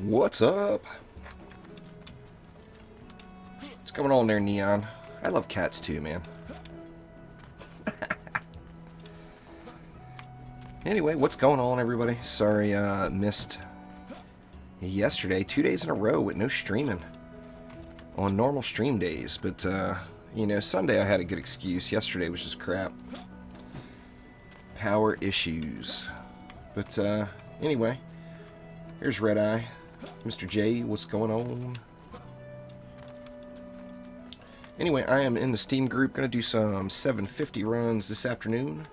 What's up? What's going on there, Neon? I love cats too, man. Anyway, what's going on, everybody? Sorry, missed yesterday, 2 days in a row with no streaming on normal stream days. But, you know, Sunday I had a good excuse. Yesterday was just crap. Power issues. But, anyway, here's Red Eye. Mr. J, what's going on? Anyway, I am in the Steam group. Going to do some 750 runs this afternoon.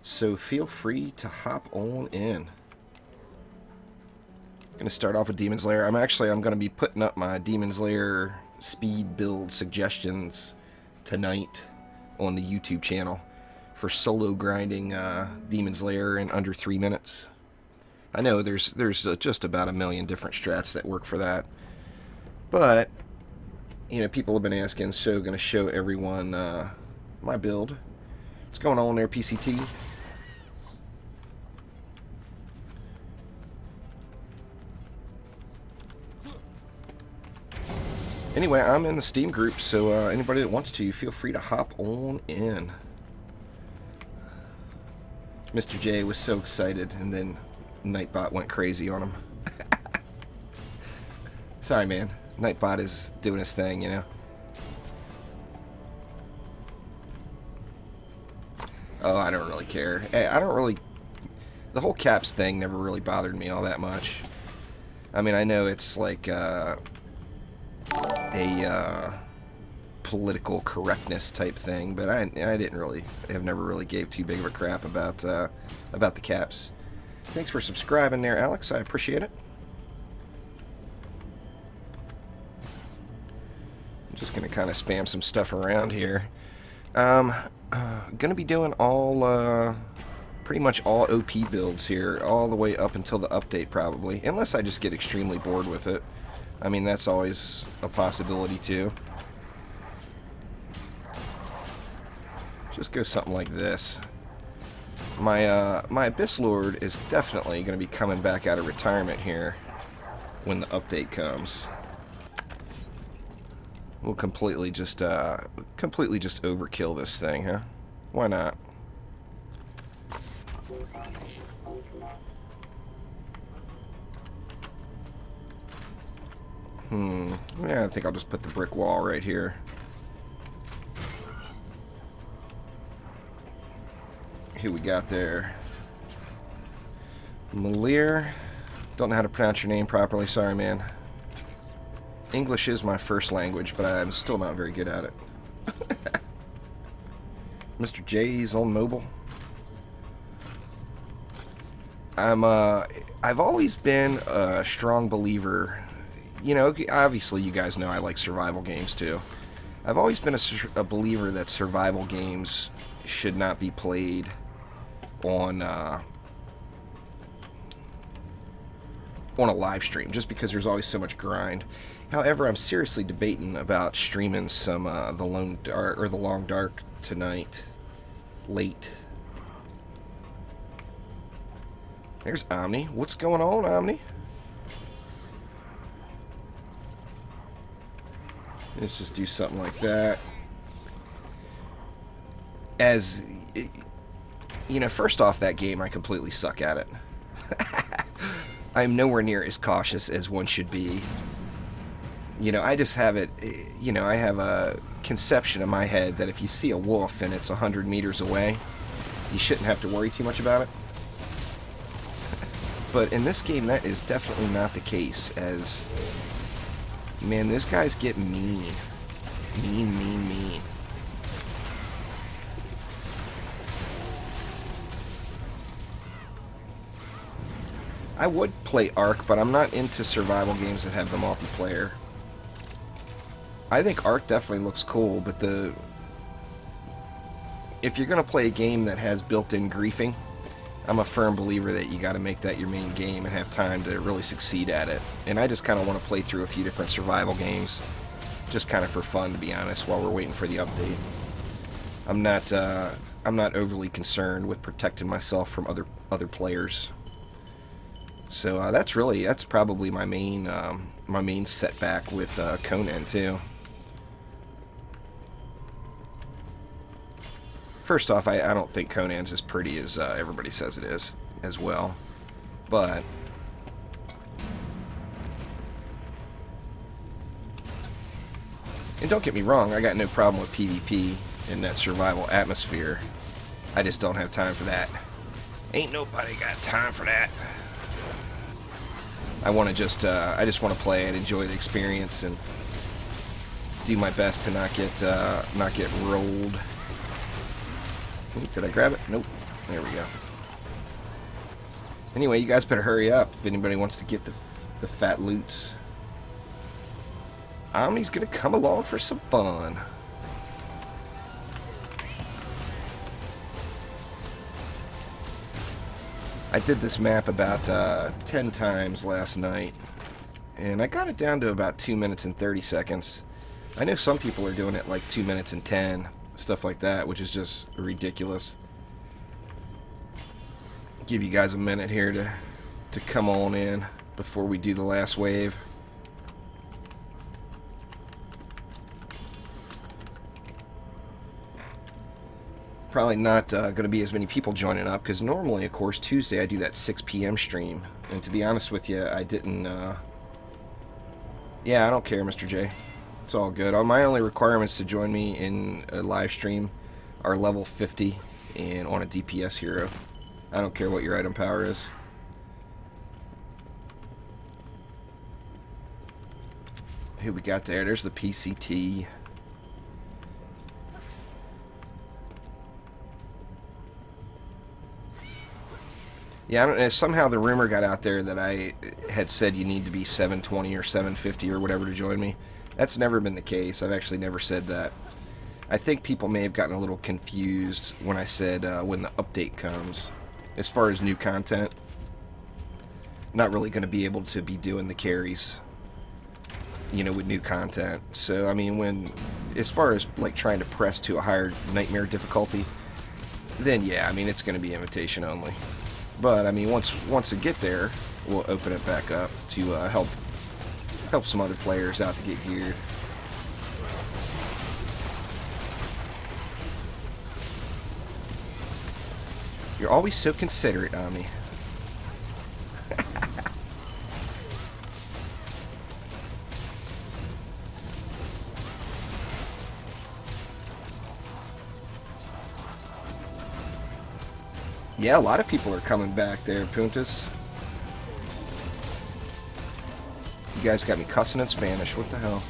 So feel free to hop on in. Going to start off with Demon's Lair. I'm going to be putting up my Demon's Lair speed build suggestions tonight on the YouTube channel for solo grinding Demon's Lair in under 3 minutes. I know there's just about a million different strats that work for that, but you know, people have been asking, so going to show everyone my build. What's going on there, PCT? Anyway, I'm in the Steam group, so anybody that wants to, feel free to hop on in. Mr. J was so excited, and then Nightbot went crazy on him. Sorry, man. Nightbot is doing his thing, you know. Oh, I don't really care. Hey, I don't really... The whole caps thing never really bothered me all that much. I mean, I know it's like a political correctness type thing, but I have never really gave too big of a crap about the caps. Thanks for subscribing there, Alex. I appreciate it. I'm just going to kind of spam some stuff around here. Going to be doing all, pretty much all OP builds here, all the way up until the update probably, unless I just get extremely bored with it. I mean, that's always a possibility too. Just go something like this. My Abyss Lord is definitely going to be coming back out of retirement here when the update comes. We'll completely just overkill this thing, huh? Why not? Yeah, I think I'll just put the brick wall right here. Who we got there? Malir. Don't know how to pronounce your name properly. Sorry, man. English is my first language, but I'm still not very good at it. Mr. J's on mobile. I've always been a strong believer. You know, obviously you guys know I like survival games too. I've always been a believer that survival games should not be played on a live stream, just because there's always so much grind. However, I'm seriously debating about streaming some the Long Dark tonight, late. There's Omni. What's going on, Omni? Let's just do something like that. As you know, first off, that game I completely suck at it. I'm nowhere near as cautious as one should be. You know, I just have it, you know, I have a conception in my head that if you see a wolf and it's 100 meters away, you shouldn't have to worry too much about it. But in this game, that is definitely not the case, as, man, those guys get mean. Mean. I would play Ark, but I'm not into survival games that have the multiplayer. I think Ark definitely looks cool, but if you're going to play a game that has built-in griefing, I'm a firm believer that you got to make that your main game and have time to really succeed at it. And I just kind of want to play through a few different survival games, just kind of for fun, to be honest, while we're waiting for the update. I'm not overly concerned with protecting myself from other players. So that's probably my main setback with Conan too. First off, I don't think Conan's as pretty as everybody says it is as well, but and don't get me wrong, I got no problem with PvP in that survival atmosphere. I just don't have time for that. Ain't nobody got time for that. I just want to play and enjoy the experience and do my best to not get rolled. Ooh, did I grab it? Nope. There we go. Anyway, you guys better hurry up if anybody wants to get the fat loots. Omni's gonna come along for some fun. I did this map about 10 times last night, and I got it down to about 2 minutes and 30 seconds. I know some people are doing it like 2 minutes and 10, stuff like that, which is just ridiculous. Give you guys a minute here to come on in before we do the last wave. Probably not going to be as many people joining up, because normally, of course, Tuesday I do that 6 p.m. stream. And to be honest with you, I didn't... Yeah, I don't care, Mr. J. It's all good. My only requirements to join me in a live stream are level 50 and on a DPS hero. I don't care what your item power is. Who we got there? There's the PCT. Yeah, I don't know, somehow the rumor got out there that I had said you need to be 720 or 750 or whatever to join me. That's never been the case. I've actually never said that. I think people may have gotten a little confused when I said when the update comes. As far as new content, not really going to be able to be doing the carries, you know, with new content. So, I mean, as far as like trying to press to a higher nightmare difficulty, then yeah, I mean, it's going to be invitation only. But I mean, once it get there, we'll open it back up to help some other players out to get geared. You're always so considerate, Omni. Yeah, a lot of people are coming back there, Puntas. You guys got me cussing in Spanish. What the hell?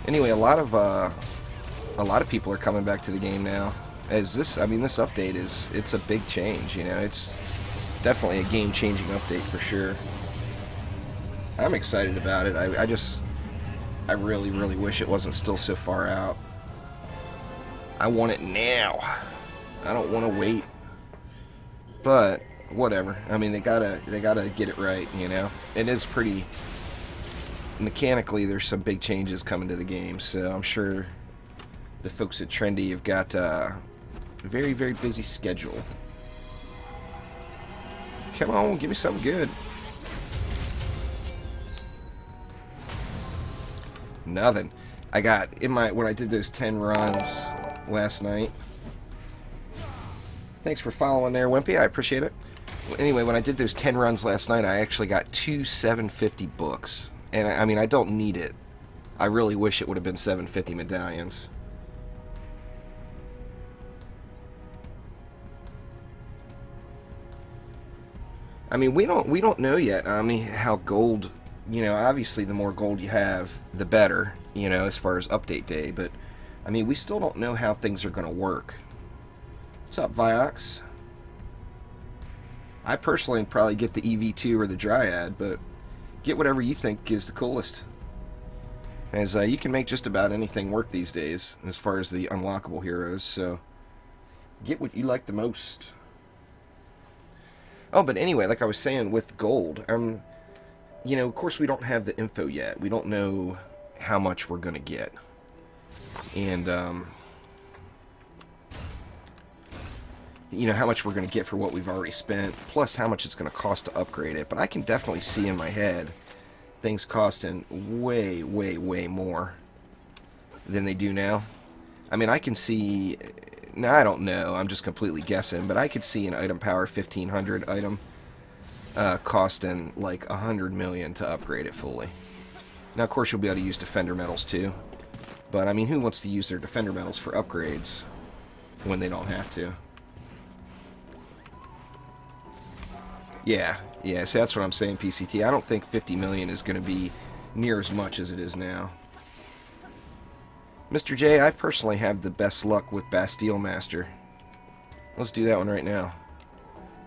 Anyway, a lot of people are coming back to the game now. As this, I mean, this update it's a big change. You know, it's definitely a game-changing update for sure. I'm excited about it. I really, really wish it wasn't still so far out. I want it now. I don't want to wait. But whatever. I mean, they gotta get it right. You know, it is pretty. Mechanically, there's some big changes coming to the game, so I'm sure the folks at Trendy have got a very, very busy schedule. Come on, give me something good. Nothing. I got when I did those 10 runs last night. Thanks for following there, Wimpy. I appreciate it. Anyway, when I did those 10 runs last night, I actually got 2 750 books. And I mean, I don't need it. I really wish it would have been 750 medallions. I mean, we don't know yet. I mean, how gold, you know, obviously the more gold you have, the better, you know, as far as update day. But, I mean, we still don't know how things are going to work. What's up, Viox? I personally would probably get the EV2 or the Dryad, but get whatever you think is the coolest. As you can make just about anything work these days, as far as the unlockable heroes, so get what you like the most. Oh, but anyway, like I was saying with gold, you know, of course we don't have the info yet. We don't know how much we're going to get. And, you know, how much we're going to get for what we've already spent, plus how much it's going to cost to upgrade it. But I can definitely see in my head things costing way, way, way more than they do now. I mean, I can see... Now, I don't know. I'm just completely guessing. But I could see an item power 1500 item costing like 100 million to upgrade it fully. Now, of course, you'll be able to use defender medals too. But, I mean, who wants to use their defender medals for upgrades when they don't have to? Yeah, so that's what I'm saying, PCT. I don't think 50 million is going to be near as much as it is now. Mr. J, I personally have the best luck with Bastille Master. Let's do that one right now.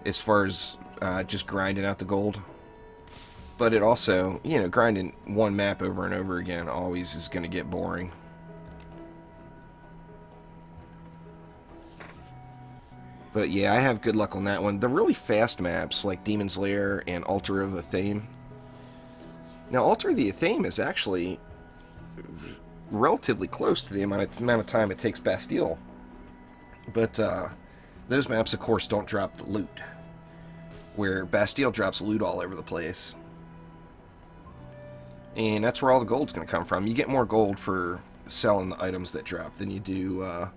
As far as just grinding out the gold. But it also, you know, grinding one map over and over again always is going to get boring. But yeah, I have good luck on that one. The really fast maps, like Demon's Lair and Altar of Athame. Now, Altar of the Athame is actually relatively close to the amount of time it takes Bastille. But those maps, of course, don't drop the loot. Where Bastille drops loot all over the place. And that's where all the gold's going to come from. You get more gold for selling the items that drop than you do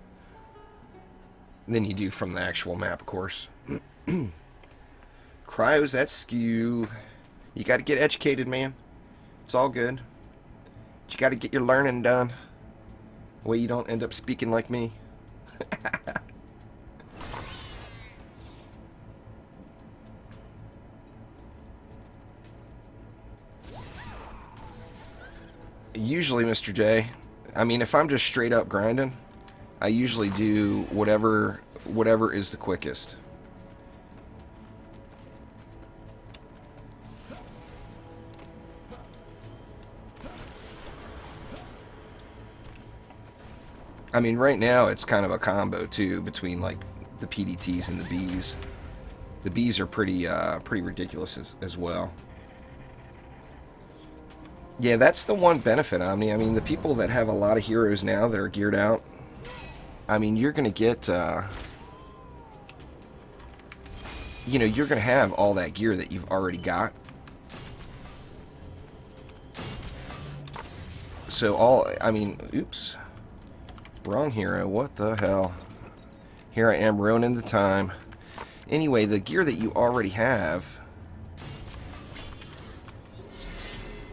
from the actual map, of course. Cryos, that's skew. You got to get educated, man. It's all good. But you got to get your learning done. The way you don't end up speaking like me. Usually, Mr. J, I mean, if I'm just straight up grinding, I usually do whatever is the quickest. I mean, right now it's kind of a combo too between like the PDTs and the Bs. The Bs are pretty ridiculous as well. Yeah, that's the one benefit, Omni. I mean, the people that have a lot of heroes now that are geared out, I mean, you're going to get, you know, you're going to have all that gear that you've already got. So I mean, oops. Wrong hero, what the hell. Here I am ruining the time. Anyway, the gear that you already have,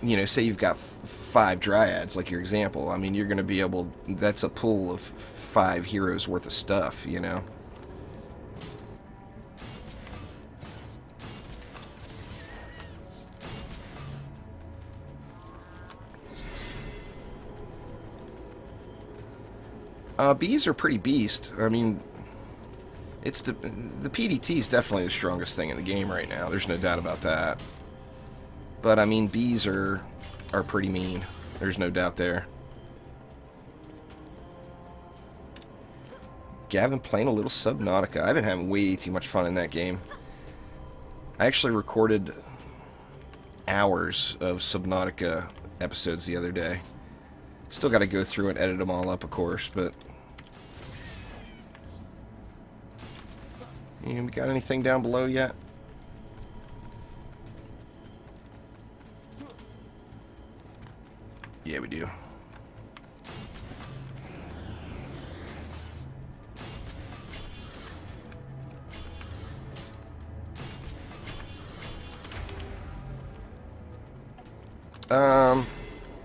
you know, say you've got 5 dryads, like your example. I mean, you're going to be able, that's a pool of 5 heroes worth of stuff, you know. Bees are pretty beast. I mean, it's the PDT is definitely the strongest thing in the game right now. There's no doubt about that. But I mean, bees are pretty mean. There's no doubt there. Gavin playing a little Subnautica. I've been having way too much fun in that game. I actually recorded hours of Subnautica episodes the other day. Still got to go through and edit them all up, of course, but... You got anything down below yet? Yeah, we do.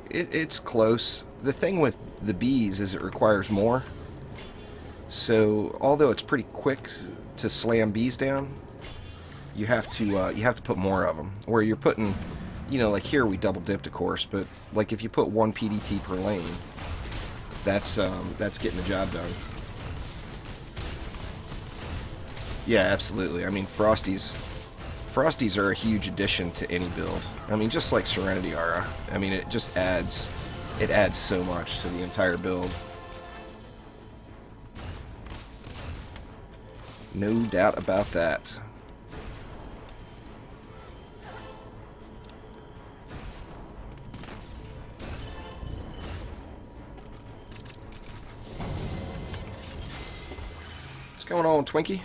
It's close. The thing with the bees is it requires more. So, although it's pretty quick to slam bees down, you have to put more of them. Where you're putting, you know, like here we double dipped, of course, but like if you put 1 PDT per lane, that's getting the job done. Yeah, absolutely. I mean, Frosties are a huge addition to any build. I mean, just like Serenity Aura. I mean, it just adds so much to the entire build. No doubt about that. What's going on, Twinkie?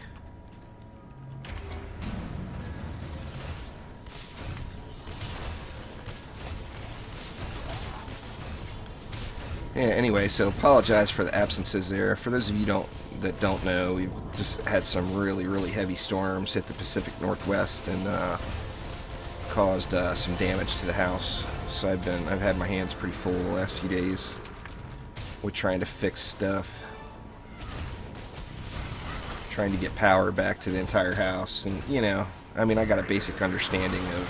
Yeah, anyway, so apologize for the absences there. For those of you that don't know, we've just had some really, really heavy storms hit the Pacific Northwest and caused some damage to the house. So I've had my hands pretty full the last few days with trying to fix stuff, trying to get power back to the entire house, and I mean, I got a basic understanding of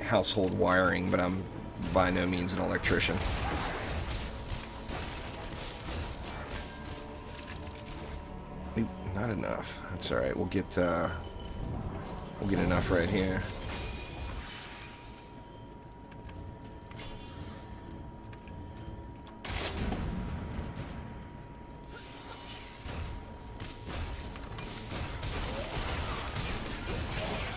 household wiring, but I'm by no means an electrician. Oop, not enough. That's all right. We'll get enough right here.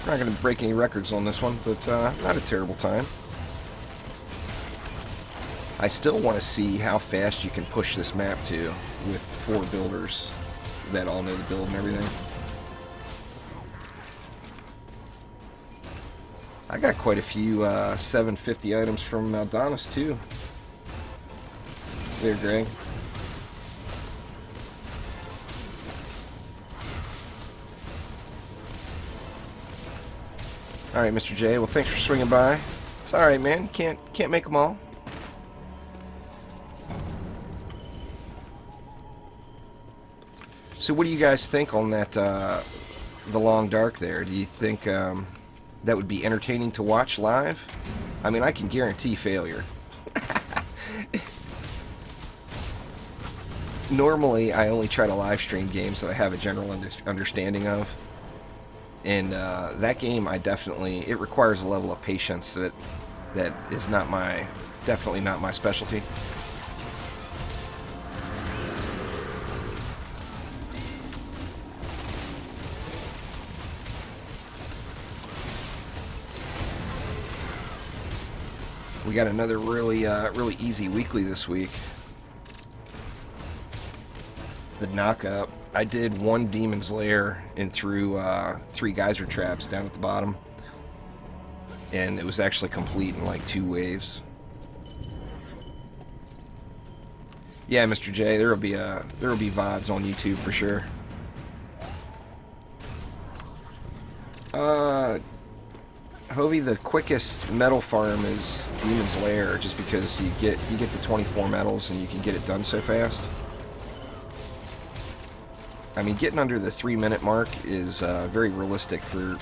Not going to break any records on this one, but not a terrible time. I still want to see how fast you can push this map to with 4 builders that all know the build and everything. I got quite a few 750 items from Maldonis too. There, Greg. Alright, Mr. J. Well, thanks for swinging by. It's alright, man. Can't make them all. So what do you guys think on that, the Long Dark there? Do you think that would be entertaining to watch live? I mean, I can guarantee failure. Normally, I only try to live stream games that I have a general understanding of. And that game, it requires a level of patience that is definitely not my specialty. We got another really easy weekly this week. The knock-up. I did 1 Demon's Lair and threw 3 geyser traps down at the bottom, and it was actually complete in like 2 waves. Yeah, Mr. J, there will be VODs on YouTube for sure. Hovey, the quickest metal farm is Demon's Lair, just because you get the 24 metals and you can get it done so fast. I mean, getting under the 3-minute mark is very realistic for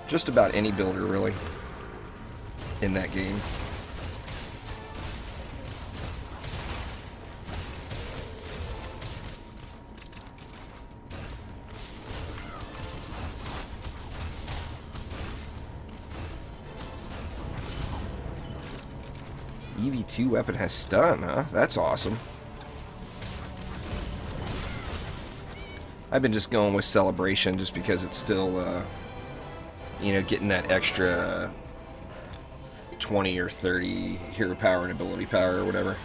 just about any builder, really, in that game. EV2 weapon has stun, huh? That's awesome. I've been just going with Celebration just because it's still, getting that extra 20 or 30 hero power and ability power or whatever.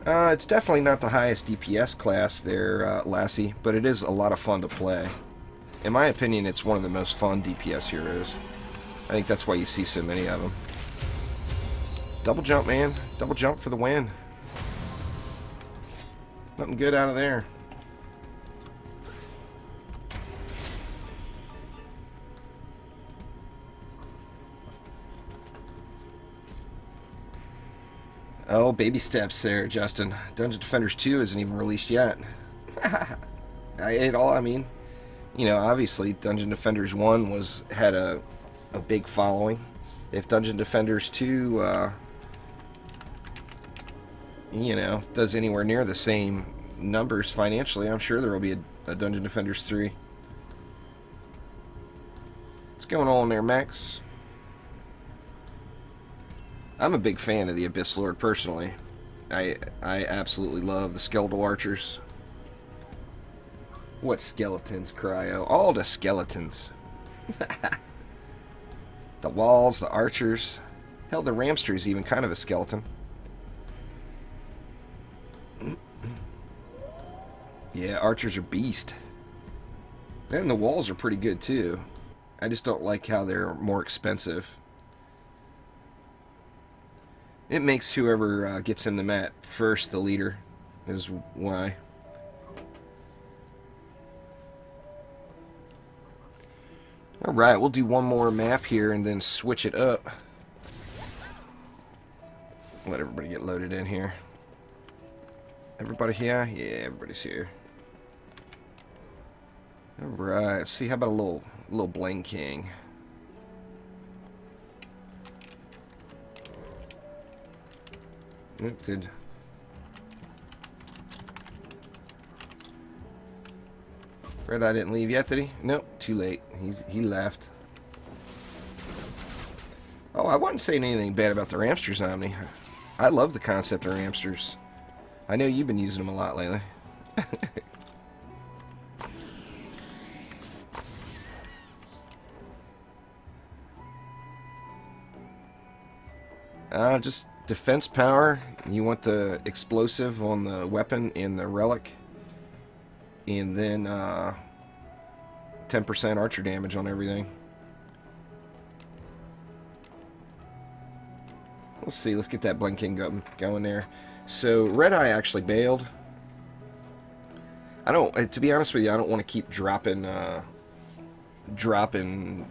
It's definitely not the highest DPS class there, Lassie, but it is a lot of fun to play. In my opinion, it's one of the most fun DPS heroes. I think that's why you see so many of them. Double jump, man. Double jump for the win. Nothing good out of there. Oh, baby steps there, Justin. Dungeon Defenders 2 isn't even released yet. Obviously Dungeon Defenders 1 had a big following. If Dungeon Defenders 2 does anywhere near the same numbers financially, I'm sure there will be a Dungeon Defenders 3. What's going on there, Max? I'm a big fan of the Abyss Lord, personally. I absolutely love the skeletal archers. What skeletons, Cryo? All the skeletons. The walls, the archers. Hell, the Ramster is even kind of a skeleton. Yeah, archers are beast. And the walls are pretty good too. I just don't like how they're more expensive. It makes whoever gets in the map first the leader, is why. Alright, we'll do one more map here and then switch it up. Let everybody get loaded in here. Everybody here? Yeah, everybody's here. Alright, let's see, how about a little Bling King? Oop, did... Red Eye didn't leave yet, did he? Nope, too late. He left. Oh, I wasn't saying anything bad about the Ramsters, Omni. I love the concept of Ramsters. I know you've been using them a lot lately. Just defense power. You want the explosive on the weapon and the relic. And then 10% archer damage on everything. Let's see, let's get that blinking going there. So Red Eye actually bailed. I don't, to be honest with you, I don't want to keep dropping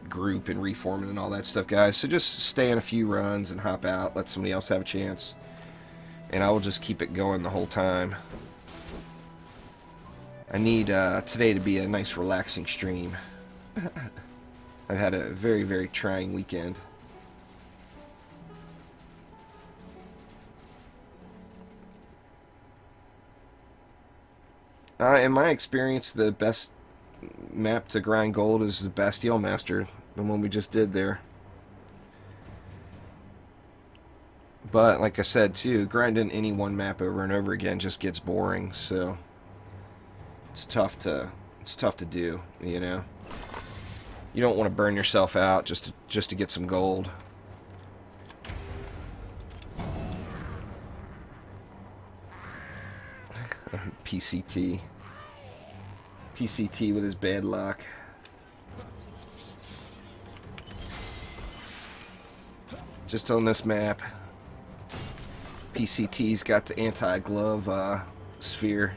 group and reforming and all that stuff, guys. So just stay in a few runs and hop out, let somebody else have a chance. And I will just keep it going the whole time. I need today to be a nice relaxing stream. I've had a very, very trying weekend. In my experience, the best map to grind gold is the Bastille Master, the one we just did there. But like I said too, grinding any one map over and over again just gets boring, so it's tough to do, you know. You don't want to burn yourself out just to get some gold. PCT with his bad luck. Just on this map, PCT's got the anti-glove sphere.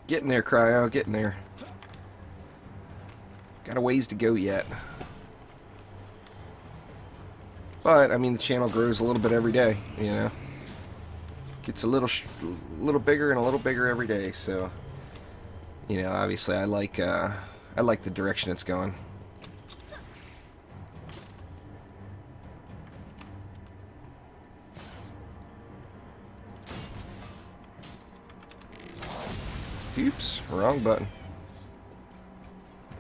Getting there, Cryo, getting there. Got a ways to go yet. But, I mean, the channel grows a little bit every day, you know. Gets a little bigger and a little bigger every day, so, you know, obviously I like the direction it's going. Oops, wrong button.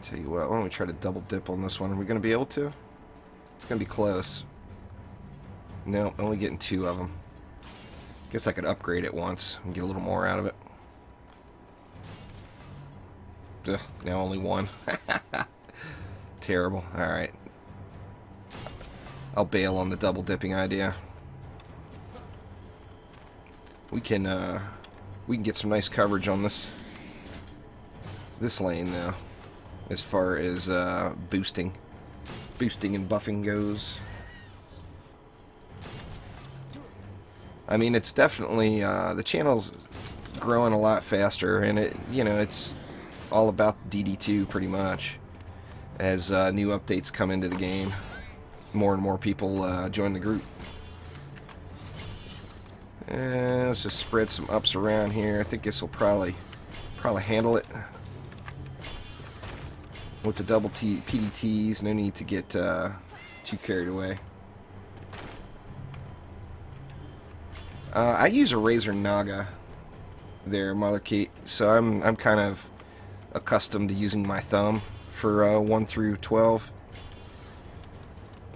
Tell you what, why don't we try to double dip on this one? Are we going to be able to? It's going to be close. No, only getting 2 of them. Guess I could upgrade it once and get a little more out of it. Ugh, now only 1. Terrible. Alright. I'll bail on the double dipping idea. We can get some nice coverage on this lane though, as far as boosting and buffing goes. I mean, it's definitely the channel's growing a lot faster, and it's all about DD2 pretty much. As new updates come into the game, more and more people join the group. Let's just spread some ups around here. I think this will probably handle it with the double PDTs. No need to get too carried away. I use a Razor Naga there, Mother Kate, so I'm kind of accustomed to using my thumb for 1 through 12.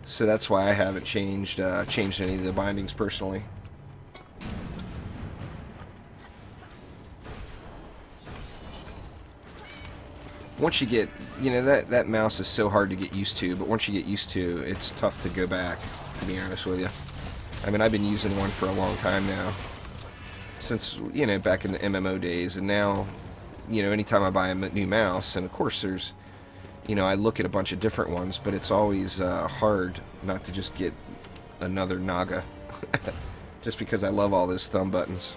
So that's why I haven't changed any of the bindings personally. Once you get, that mouse is so hard to get used to, but once you get used to, it's tough to go back, to be honest with you. I mean, I've been using one for a long time now, since, you know, back in the MMO days, and now, you know, anytime I buy a new mouse, and of course there's, you know, I look at a bunch of different ones, but it's always hard not to just get another Naga, just because I love all those thumb buttons.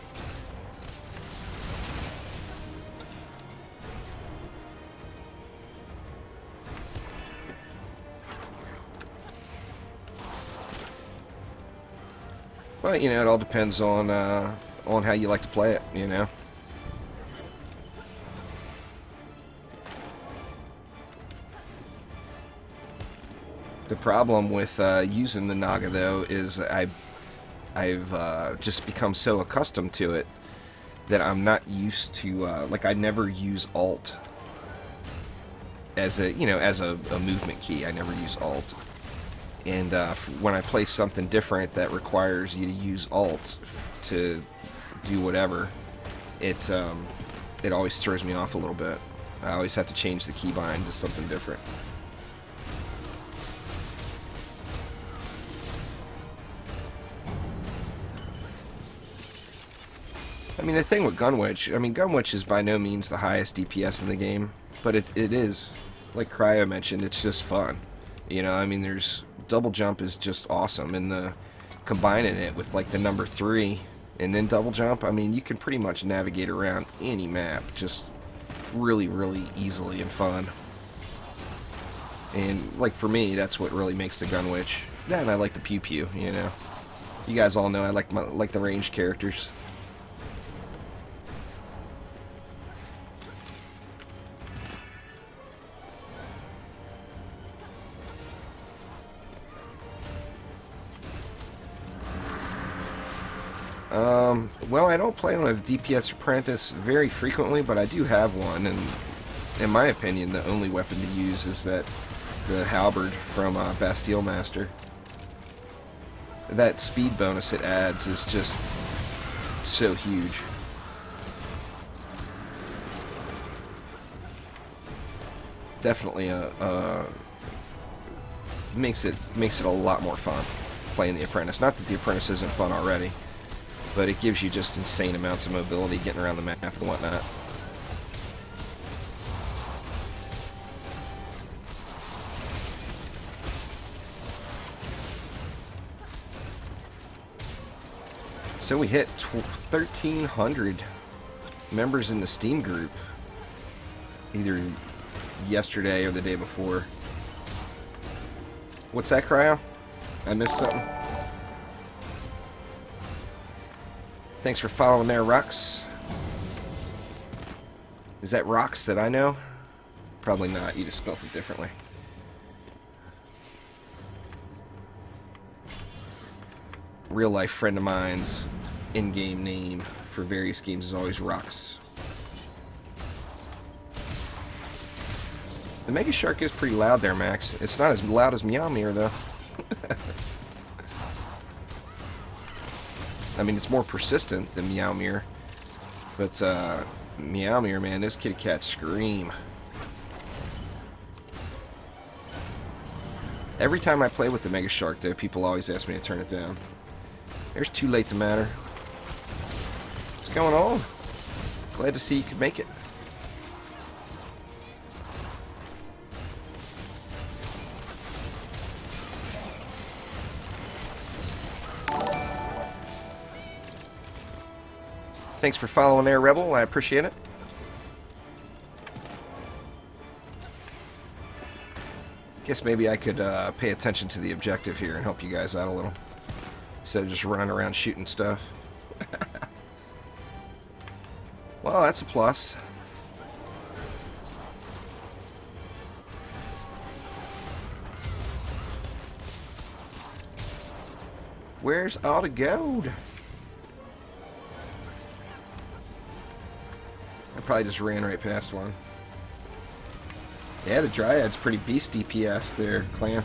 But, you know, it all depends on how you like to play it, you know. The problem with using the Naga, though, is I've just become so accustomed to it that I'm not used to, like, I never use Alt as a, you know, as a movement key. I never use Alt. And when I play something different that requires you to use Alt to do whatever, it always throws me off a little bit. I always have to change the keybind to something different. I mean, the thing with Gunwitch, I mean, Gunwitch is by no means the highest DPS in the game, but it is, like Cryo mentioned, it's just fun. You know, I mean, there's double jump is just awesome, and the combining it with like the number 3 and then double jump, I mean, you can pretty much navigate around any map just really, really easily and fun. And like for me, that's what really makes the Gunwitch. Yeah, and I like the Pew Pew, you know. You guys all know I like the ranged characters. Well, I don't play on a DPS Apprentice very frequently, but I do have one, and in my opinion, the only weapon to use is the halberd from Bastille Master. That speed bonus it adds is just so huge. Definitely makes it a lot more fun playing the Apprentice. Not that the Apprentice isn't fun already, but it gives you just insane amounts of mobility getting around the map and whatnot. So we hit 1,300 members in the Steam group, either yesterday or the day before. What's that, Cryo? I missed something? Thanks for following there, Rux. Is that Rocks that I know? Probably not. You just spelled it differently. Real life friend of mine's in-game name for various games is always Rux. The Mega Shark is pretty loud there, Max. It's not as loud as Meowmere, though. I mean, it's more persistent than Meowmere, but Meowmere, man, those kitty cats scream. Every time I play with the Mega Shark, though, people always ask me to turn it down. There's Too Late to Matter. What's going on? Glad to see you could make it. Thanks for following there, Rebel. I appreciate it. Guess maybe I could pay attention to the objective here and help you guys out a little, instead of just running around shooting stuff. Well, that's a plus. Where's all the gold? I probably just ran right past one. Yeah, the Dryad's pretty beast DPS there, Clan.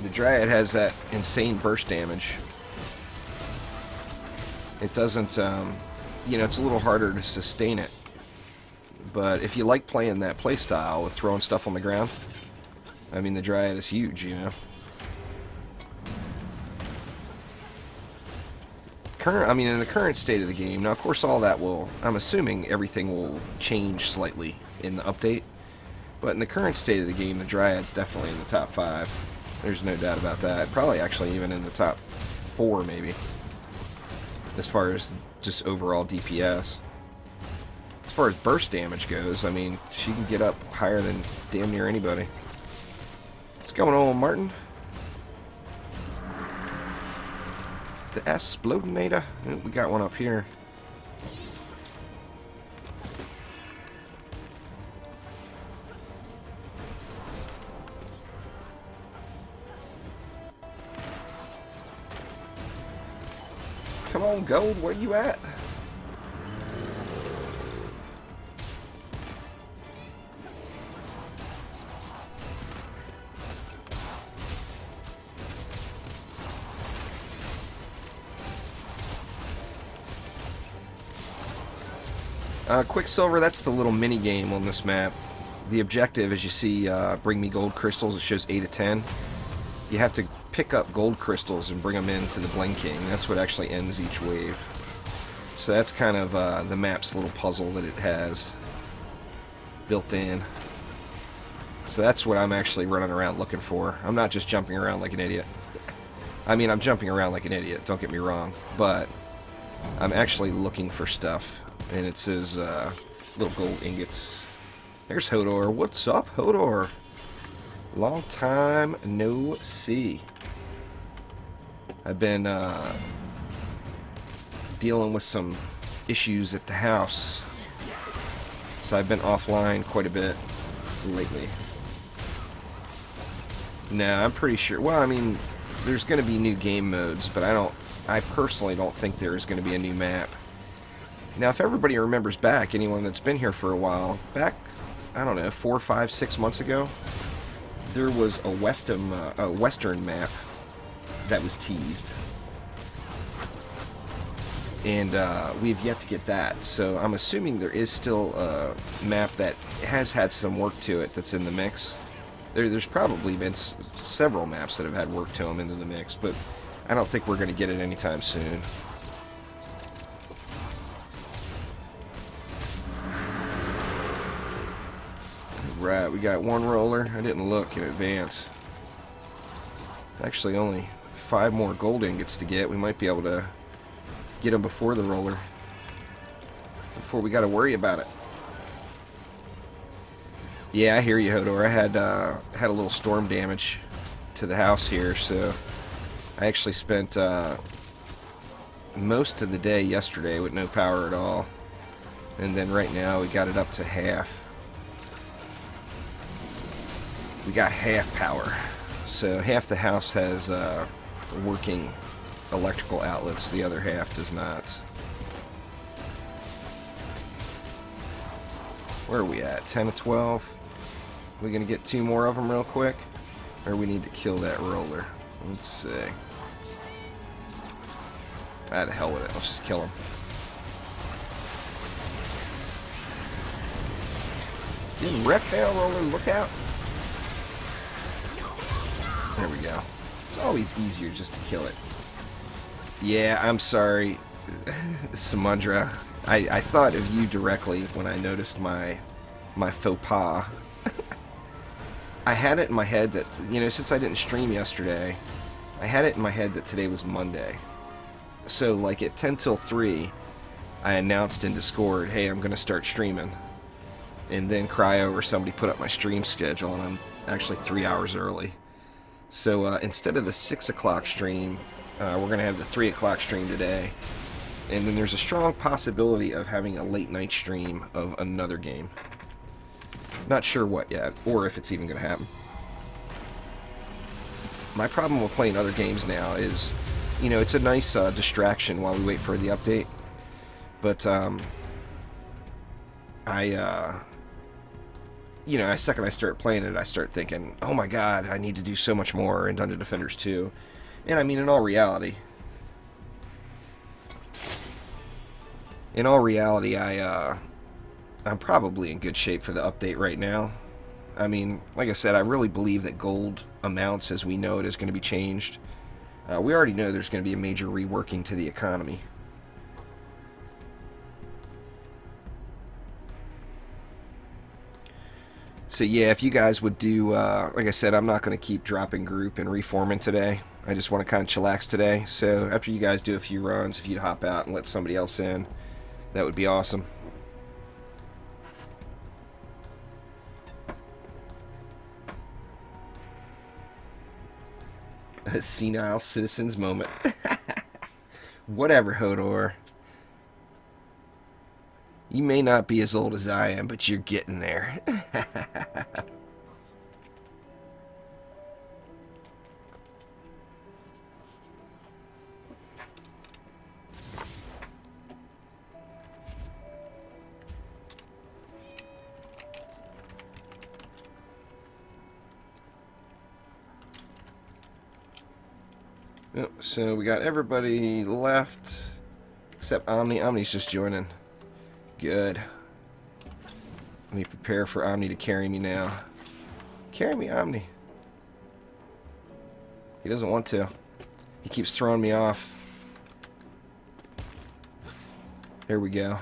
The Dryad has that insane burst damage. It doesn't, you know, it's a little harder to sustain it. But if you like playing that playstyle with throwing stuff on the ground, I mean, the Dryad is huge, you know. I mean, in the current state of the game, now of course all that will, I'm assuming everything will change slightly in the update, but in the current state of the game, the Dryad's definitely in the top 5. There's no doubt about that. Probably actually even in the top 4 maybe, as far as just overall DPS. As far as burst damage goes, I mean, she can get up higher than damn near anybody. What's going on, Martin? The Explodinator? Oh, we got one up here. Come on, Gold, where you at? Quicksilver, that's the little mini game on this map. The objective, as you see, bring me gold crystals. It shows 8 of 10. You have to pick up gold crystals and bring them into the Bling King. That's what actually ends each wave. So that's kind of the map's little puzzle that it has built in. So that's what I'm actually running around looking for. I'm not just jumping around like an idiot. I mean, I'm jumping around like an idiot, don't get me wrong. But I'm actually looking for stuff. And it says little gold ingots. There's Hodor. What's up, Hodor? Long time no see. I've been dealing with some issues at the house, so I've been offline quite a bit lately. Nah, I'm pretty sure. Well, I mean, there's going to be new game modes, but I personally don't think there is going to be a new map. Now, if everybody remembers back, anyone that's been here for a while, back, I don't know, 4, 5, 6 months ago, there was a Western map that was teased. And we've yet to get that. So I'm assuming there is still a map that has had some work to it that's in the mix. There's probably been several maps that have had work to them into the mix, but I don't think we're going to get it anytime soon. Right, we got one roller. I didn't look in advance. Actually, only 5 more gold ingots to get. We might be able to get them before the roller. Before we got to worry about it. Yeah, I hear you, Hodor. I had a little storm damage to the house here, so I actually spent most of the day yesterday with no power at all. And then right now we got it up to half. We got half power. So half the house has working electrical outlets, the other half does not. Where are we at? 10 to 12? We gonna get 2 more of them real quick? Or we need to kill that roller? Let's see. Ah, the hell with it. Let's just kill him. Getting wrecked now, roller. Look out. There we go. It's always easier just to kill it. Yeah, I'm sorry, Samundra. I thought of you directly when I noticed my faux pas. I had it in my head that, you know, since I didn't stream yesterday, I had it in my head that today was Monday. So, like, at 10 till 3, I announced in Discord, hey, I'm going to start streaming. And then Cryo or somebody put up my stream schedule, and I'm actually 3 hours early. So instead of the 6 o'clock stream, we're going to have the 3 o'clock stream today. And then there's a strong possibility of having a late night stream of another game. Not sure what yet, or if it's even going to happen. My problem with playing other games now is, you know, it's a nice distraction while we wait for the update. But you know, the second I start playing it, I start thinking, oh my god, I need to do so much more in Dungeon Defenders 2. And I mean, in all reality, I'm probably in good shape for the update right now. I mean, like I said, I really believe that gold amounts as we know it is going to be changed. We already know there's going to be a major reworking to the economy. So yeah, if you guys would do, like I said, I'm not going to keep dropping group and reforming today. I just want to kind of chillax today. So after you guys do a few runs, if you'd hop out and let somebody else in, that would be awesome. A senile citizens moment. Whatever, Hodor. You may not be as old as I am, but you're getting there. Yep, so we got everybody left except Omni. Omni's just joining. Good. Let me prepare for Omni to carry me now. Carry me, Omni. He doesn't want to. He keeps throwing me off. There we go.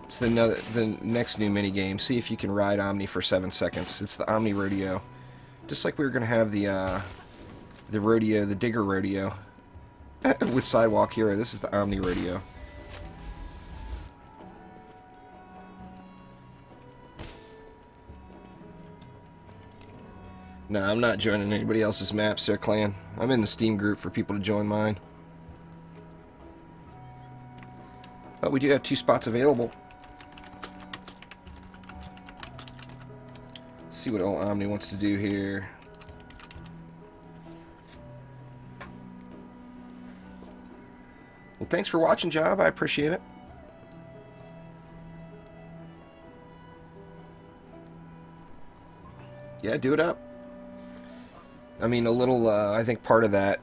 It's the next new mini game. See if you can ride Omni for 7 seconds. It's the Omni Rodeo. Just like we were going to have the rodeo, the Digger Rodeo with Sidewalk Hero. This is the Omni Rodeo. No, I'm not joining anybody else's maps there, clan. I'm in the Steam group for people to join mine. But we do have 2 spots available. See what old Omni wants to do here. Well, thanks for watching, Job. I appreciate it. Yeah, do it up. I mean, a little, I think part of that,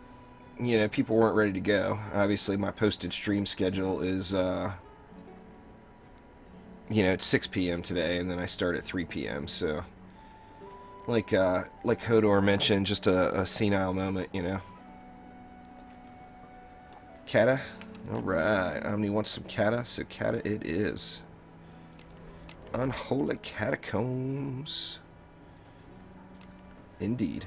you know, people weren't ready to go. Obviously, my posted stream schedule is, you know, it's 6 p.m. today, and then I start at 3 p.m., so, like Hodor mentioned, just a senile moment, you know. Kata? Alright, Omni wants some Kata, so Kata it is. Unholy Catacombs. Indeed.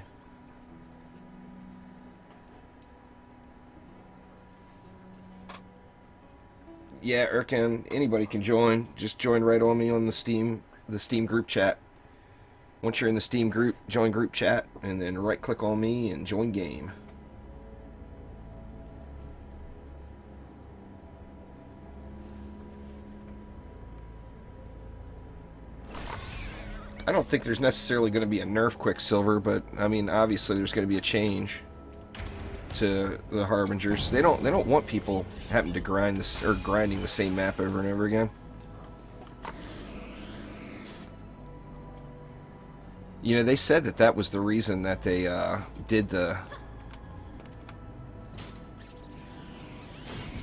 Yeah, Erkan, anybody can join. Just join right on me on the Steam group chat. Once you're in the Steam group, join group chat, and then right-click on me and join game. I don't think there's necessarily going to be a nerf Quicksilver, but I mean, obviously there's going to be a change to the Harbingers. They don't want people having to grind this or grinding the same map over and over again. You know, they said that was the reason that they did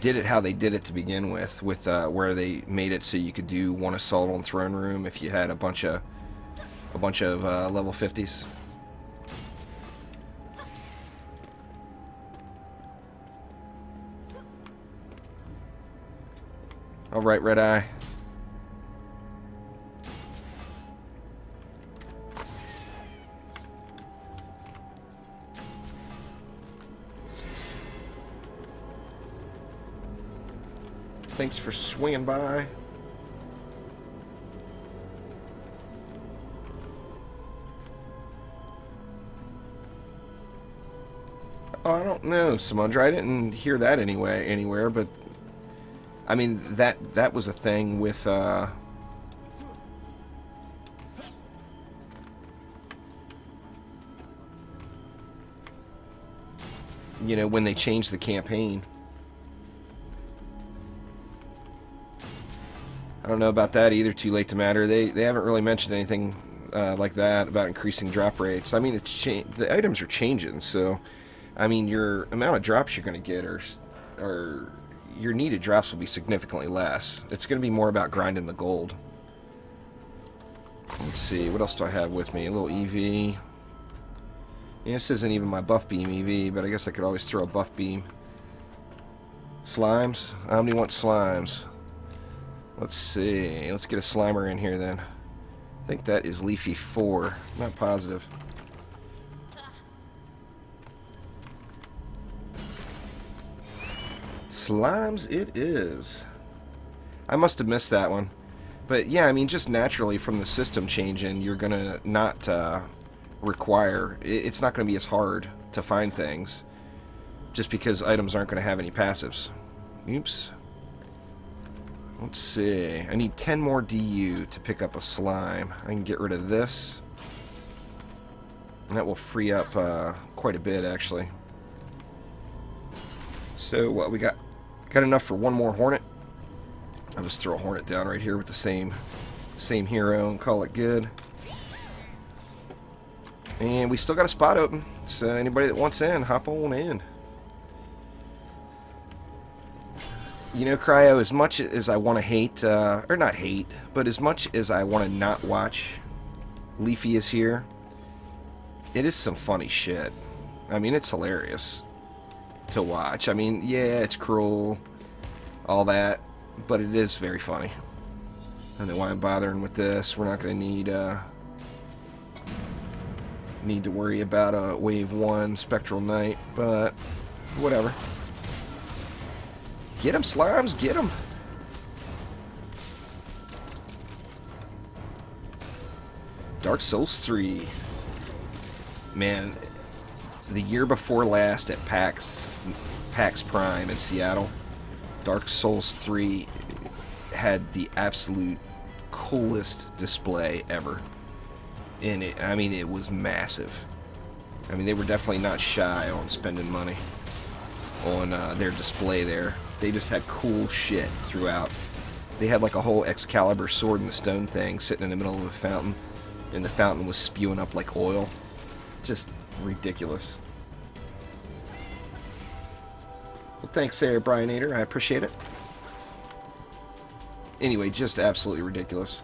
it how they did it to begin with where they made it so you could do one assault on throne room if you had a bunch of level 50s. All right, Red Eye. Thanks for swinging by. Oh, I don't know, Samundra. I didn't hear that anywhere, but I mean that was a thing with you know, when they changed the campaign. I don't know about that either. Too late to matter. They haven't really mentioned anything like that about increasing drop rates. I mean, the items are changing, so I mean your amount of drops you're going to get are your needed drops will be significantly less. It's going to be more about grinding the gold. Let's see, what else do I have with me? A little EV. Yeah, this isn't even my buff beam EV, but I guess I could always throw a buff beam. Slimes? Omni wants slimes. Let's see. Let's get a Slimer in here then. think that is Leafy 4. Not positive. Slimes it is. I must have missed that one. But yeah, I mean, just naturally from the system changing, you're going to not require... It's not going to be as hard to find things. Just because items aren't going to have any passives. Oops. Let's see. I need 10 more DU to pick up a slime. I can get rid of this. And that will free up quite a bit, actually. So, what, we got enough for one more Hornet? I'll just throw a Hornet down right here with the same hero and call it good. And we still got a spot open. So, anybody that wants in, hop on in. You know, Cryo, as much as I want to hate, or not hate, but as much as I want to not watch Leafy is here, it is some funny shit. I mean, it's hilarious to watch. I mean, yeah, it's cruel, all that, but it is very funny. I don't know why I'm bothering with this. We're not going to need to worry about a Wave 1 Spectral Knight, but whatever. Get him, Slimes, get him. Dark Souls 3. Man, the year before last at PAX Prime in Seattle, Dark Souls 3 had the absolute coolest display ever. And I mean, it was massive. I mean, they were definitely not shy on spending money on their display there. They just had cool shit throughout. They had like a whole Excalibur sword in the stone thing sitting in the middle of a fountain, and the fountain was spewing up like oil. Just ridiculous. Well, thanks there, Brianator. I appreciate it. Anyway, just absolutely ridiculous.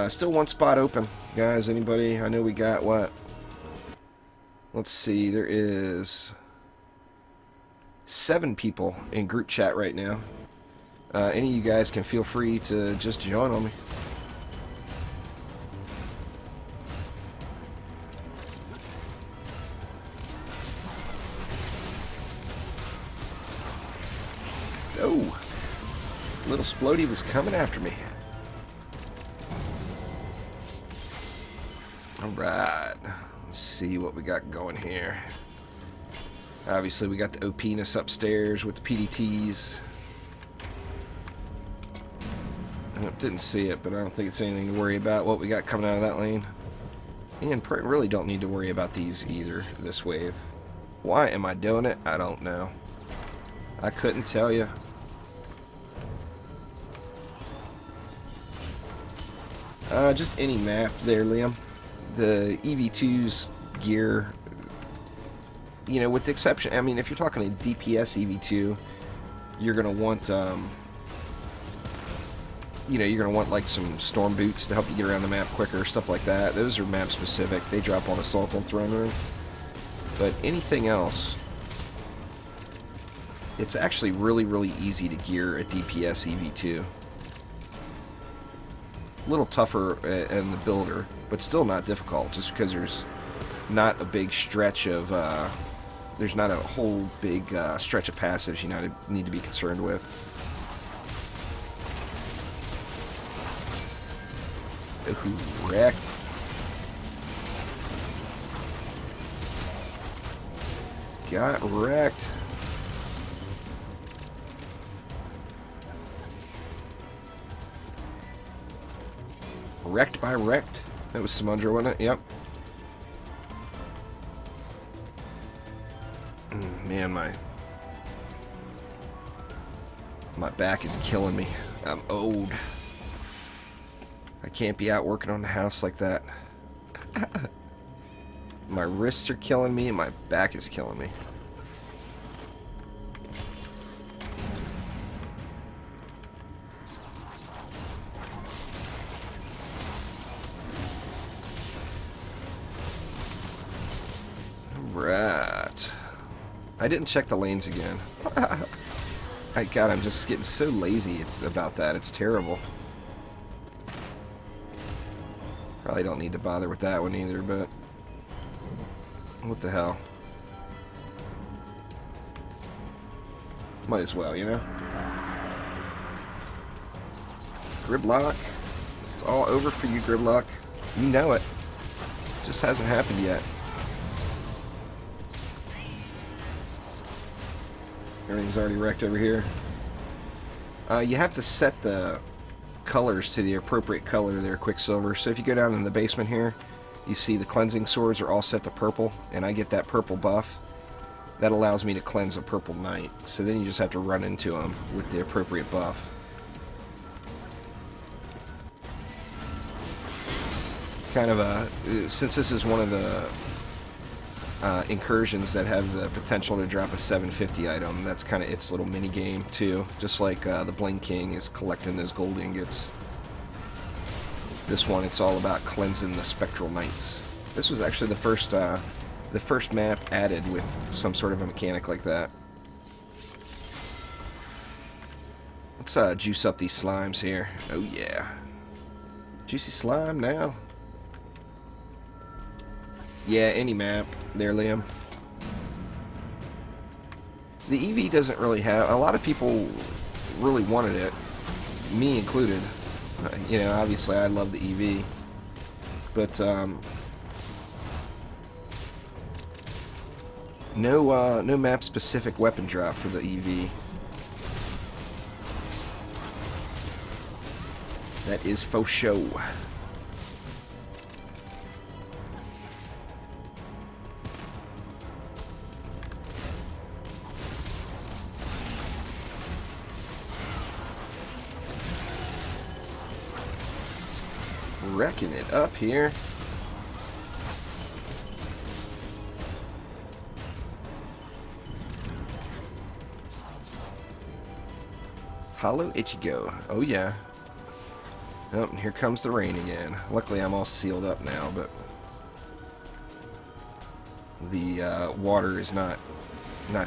Still one spot open, guys. Anybody? I know we got what? Let's see. There is 7 people in group chat right now. Any of you guys can feel free to just join on me. Oh, little Splody was coming after me. Alright, let's see what we got going here. Obviously, we got the OP-ness upstairs with the PDTs. I didn't see it, but I don't think it's anything to worry about. What we got coming out of that lane. And really don't need to worry about these either, this wave. Why am I doing it? I don't know. I couldn't tell you. Just any map there, Liam. The EV2's gear, you know, with the exception, I mean, if you're talking a DPS EV2, you're going to want, you know, you're going to want like some storm boots to help you get around the map quicker, stuff like that. Those are map specific. They drop on Assault on Throne Room. But anything else, it's actually really, really easy to gear a DPS EV2. A little tougher in the builder, but still not difficult, just because there's not a big stretch of, there's not a whole big stretch of passives you need to be concerned with. Ooh, wrecked. Got wrecked. Wrecked by wrecked. That was Samundra, wasn't it? Yep. Man, my back is killing me. I'm old. I can't be out working on the house like that. My wrists are killing me and my back is killing me. Right. I didn't check the lanes again. God, I'm just getting so lazy about that. It's terrible. Probably don't need to bother with that one either, but what the hell? Might as well, you know? Gridlock. It's all over for you, Gridlock. You know it. Just hasn't happened yet. Everything's already wrecked over here. You have to set the colors to the appropriate color there, Quicksilver. So if you go down in the basement here, you see the cleansing swords are all set to purple, and I get that purple buff. That allows me to cleanse a purple knight. So then you just have to run into them with the appropriate buff. Kind of a, since this is one of the incursions that have the potential to drop a 750 item, that's kind of its little mini game too. Just like the Bling King is collecting those gold ingots. This one, it's all about cleansing the spectral knights. This was actually the first map added with some sort of a mechanic like that. Let's juice up these slimes here. Oh yeah, juicy slime now. Yeah, any map there, Liam. The EV doesn't really have... A lot of people really wanted it, me included. You know, obviously I love the EV. But, no map-specific weapon drop for the EV. That is faux show. Wrecking it up here. Hollow Ichigo. Oh yeah. Oh, and here comes the rain again. Luckily I'm all sealed up now, but the water is not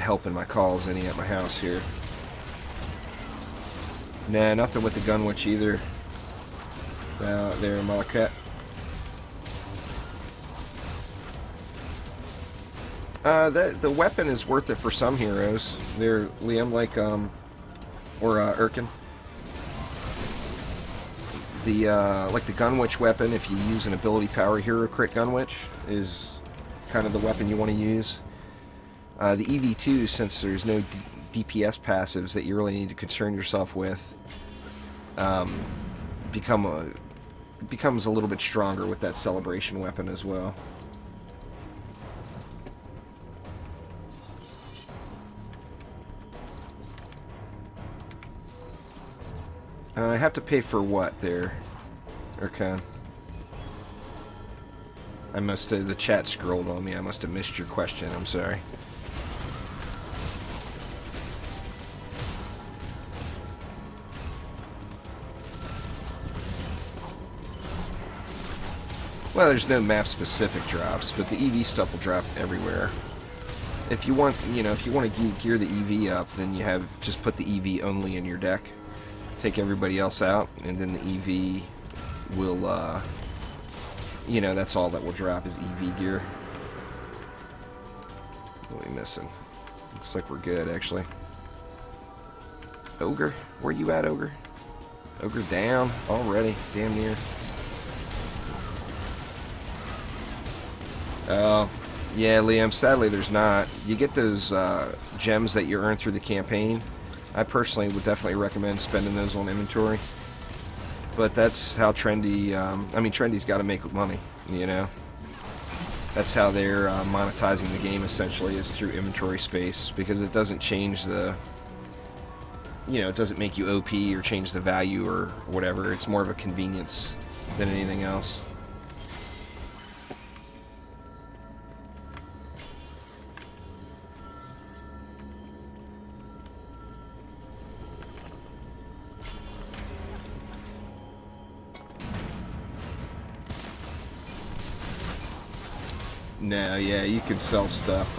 helping my calls any at my house here. Nah, nothing with the Gunwitch either. There, Malaket. The weapon is worth it for some heroes. There, Liam, like or Erkin. The like the Gunwitch weapon, if you use an ability power hero crit Gunwitch, is kind of the weapon you want to use. The EV2, since there's no DPS passives that you really need to concern yourself with, becomes a little bit stronger with that celebration weapon as well. I have to pay for what there, Erkan? I must have, the chat scrolled on me. I must have missed your question. I'm sorry. Well, there's no map-specific drops, but the EV stuff will drop everywhere. If you want, you know, if you want to gear the EV up, then you have just put the EV only in your deck. Take everybody else out, and then the EV will, you know, that's all that will drop is EV gear. What are we missing? Looks like we're good, actually. Ogre? Where you at, Ogre? Ogre down already. Damn near. Oh, yeah, Liam, sadly there's not. You get those gems that you earn through the campaign. I personally would definitely recommend spending those on inventory. But that's how Trendy, I mean, Trendy's got to make money, you know? That's how they're monetizing the game, essentially, is through inventory space. Because it doesn't change the, you know, it doesn't make you OP or change the value or whatever. It's more of a convenience than anything else. No, yeah, you can sell stuff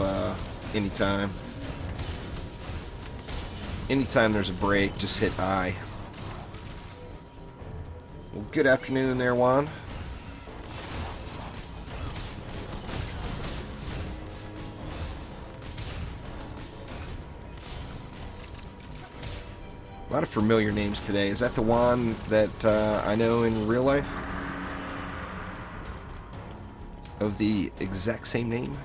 anytime. Anytime there's a break, just hit I. Well, good afternoon there, Juan. A lot of familiar names today. Is that the one that I know in real life? Of the exact same name?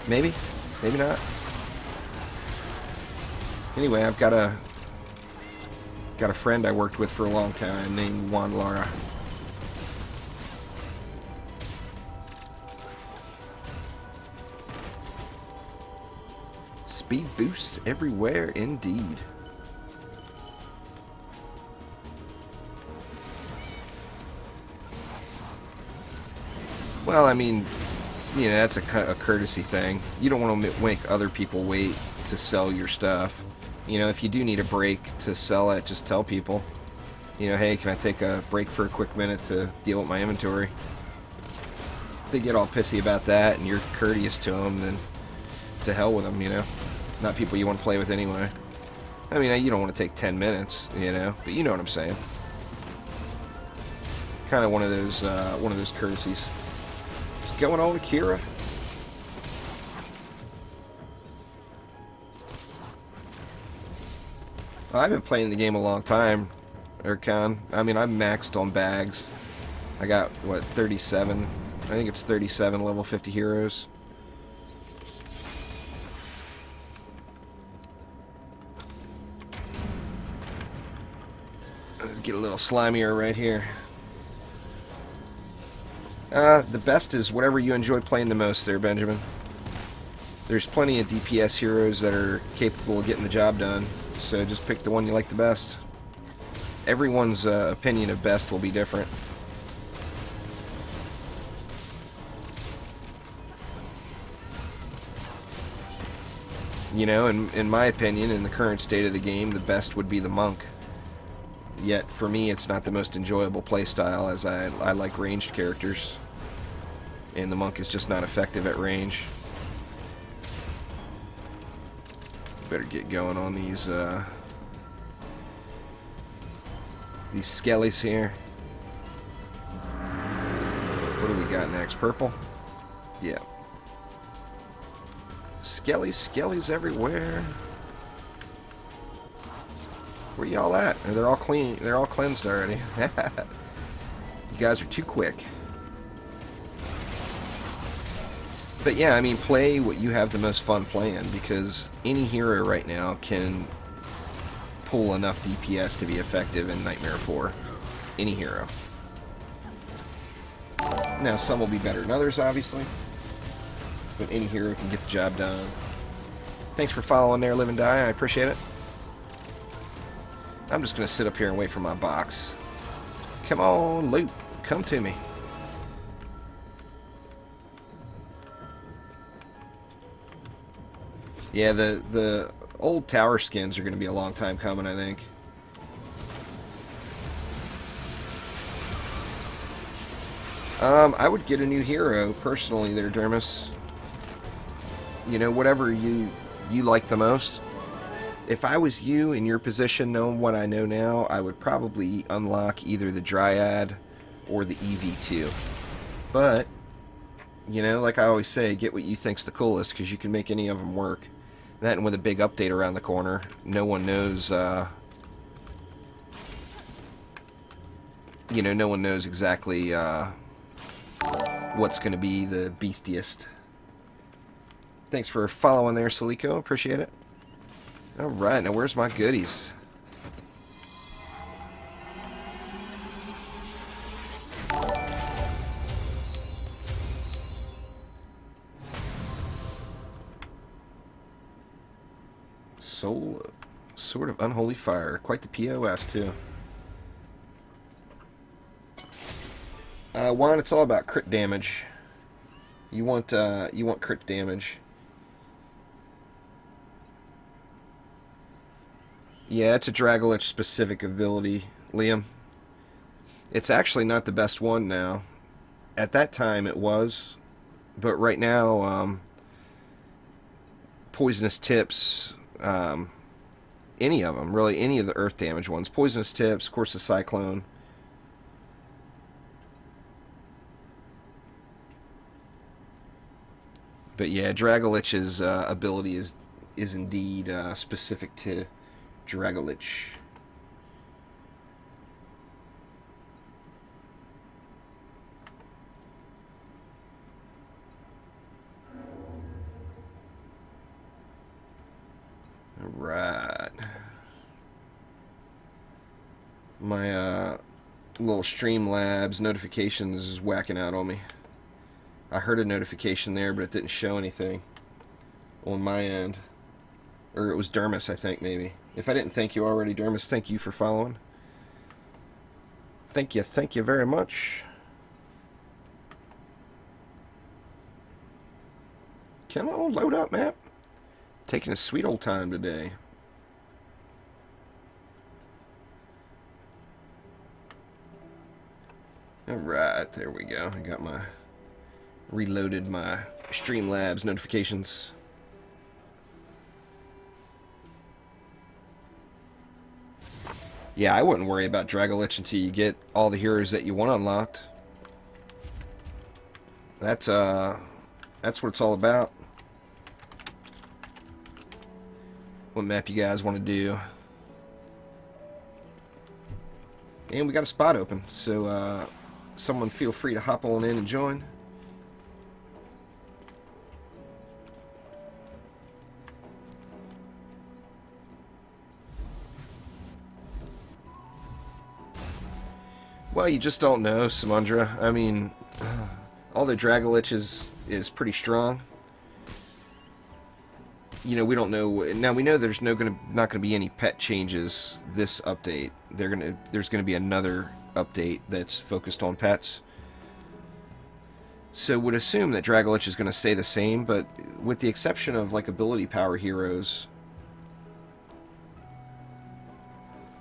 Maybe? Maybe not? Anyway, I've got a friend I worked with for a long time named Juan Lara. Speed boosts everywhere, indeed. Well, I mean, you know, that's a courtesy thing. You don't want to make other people wait to sell your stuff. You know, if you do need a break to sell it, just tell people. You know, hey, can I take a break for a quick minute to deal with my inventory? If they get all pissy about that and you're courteous to them, then to hell with them, you know. Not people you want to play with anyway. I mean, you don't want to take 10 minutes, you know, but you know what I'm saying. Kind of one of those courtesies. What's going on, Akira? I've been playing the game a long time, Erkan. I mean, I'm maxed on bags. I got, what, 37? I think it's 37 level 50 heroes. Let's get a little slimier right here. The best is whatever you enjoy playing the most there, Benjamin. There's plenty of DPS heroes that are capable of getting the job done, so just pick the one you like the best. Everyone's opinion of best will be different. You know, in my opinion, in the current state of the game, the best would be the monk. Yet, for me, it's not the most enjoyable playstyle, as I like ranged characters. And the monk is just not effective at range. Better get going on these skellies here. What do we got next? Purple? Yeah. Skellies everywhere. Where y'all at? They're all clean. They're all cleansed already. You guys are too quick. But yeah, I mean, play what you have the most fun playing, because any hero right now can pull enough DPS to be effective in Nightmare 4. Any hero. Now, some will be better than others, obviously, but any hero can get the job done. Thanks for following there, Live and Die. I appreciate it. I'm just going to sit up here and wait for my box. Come on, loot. Come to me. Yeah, the old tower skins are going to be a long time coming, I think. I would get a new hero, personally, there, Dermis. You know, whatever you like the most. If I was you in your position, knowing what I know now, I would probably unlock either the Dryad or the EV2. But, you know, like I always say, get what you think's the coolest, because you can make any of them work. That, and with a big update around the corner, no one knows, you know, no one knows exactly what's going to be the beastiest. Thanks for following there, Salico. Appreciate it. Alright, now where's my goodies? Soul, Sword of Unholy Fire. Quite the POS, too. Juan, it's all about crit damage. You want crit damage. Yeah, it's a Dragolich specific ability, Liam. It's actually not the best one now. At that time it was, but right now, Poisonous Tips, any of them, really, any of the earth damage ones. Poisonous Tips, of course the Cyclone. But yeah, Dragolich's ability is is indeed specific to Dragolich. Alright. My little Streamlabs notifications is whacking out on me. I heard a notification there, but it didn't show anything on my end. Or it was Dermis, I think, maybe. If I didn't thank you already, Dermis, thank you for following. Thank you very much. Come on, load up, map. Taking a sweet old time today. Alright, there we go. I got my reloaded my Streamlabs notifications. Yeah, I wouldn't worry about Dragolich until you get all the heroes that you want unlocked. That's what it's all about. What map you guys want to do? And we got a spot open, so someone feel free to hop on in and join. Well, you just don't know, Samundra. I mean, all the Dragolich is pretty strong. You know, we don't know. Now we know there's not going to be any pet changes this update. There's going to be another update that's focused on pets. So would assume that Dragolich is going to stay the same, but with the exception of like ability power heroes,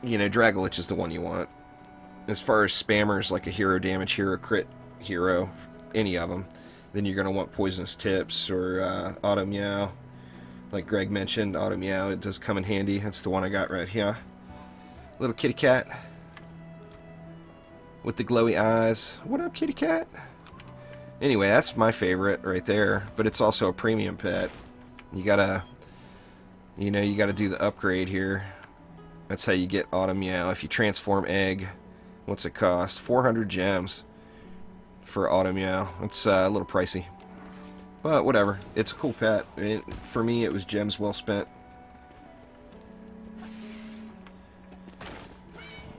you know, Dragolich is the one you want. As far as spammers, like a hero damage hero, crit hero, any of them, then you're going to want Poisonous Tips or Auto Meow. Like Greg mentioned, Auto Meow, it does come in handy. That's the one I got right here. Little kitty cat with the glowy eyes. What up, kitty cat? Anyway, that's my favorite right there, but it's also a premium pet. You gotta, you know, you gotta do the upgrade here. That's how you get Auto Meow. If you transform Egg, what's it cost? 400 gems for Auto Meow. It's a little pricey. But whatever, it's a cool pet. For me, it was gems well spent.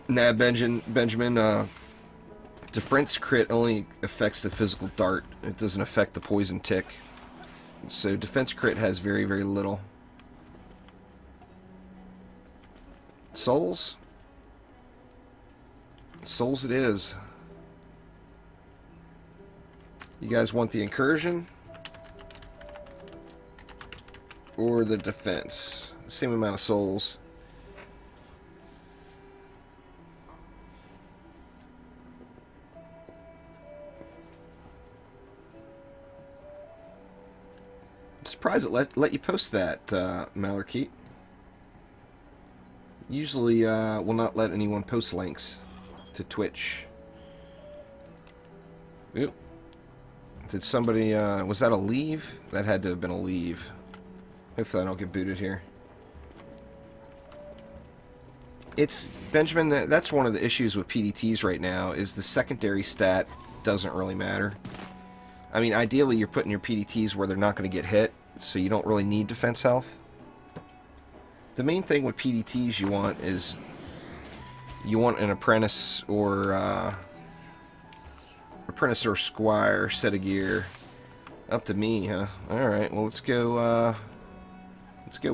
Nah, Benjamin, Defense Crit only affects the physical dart. It doesn't affect the poison tick. So Defense Crit has very, very little. Souls? Souls it is. You guys want the incursion? Or the defense? Same amount of souls. I'm surprised it let you post that, Malorkeet. Usually will not let anyone post links to Twitch. Oop. Did somebody, was that a leave? That had to have been a leave. Hopefully I don't get booted here. It's, Benjamin, that's one of the issues with PDTs right now, is the secondary stat doesn't really matter. I mean, ideally you're putting your PDTs where they're not going to get hit, so you don't really need defense health. The main thing with PDTs you want is, you want an apprentice or squire set of gear. Up to me, huh? Alright, well let's go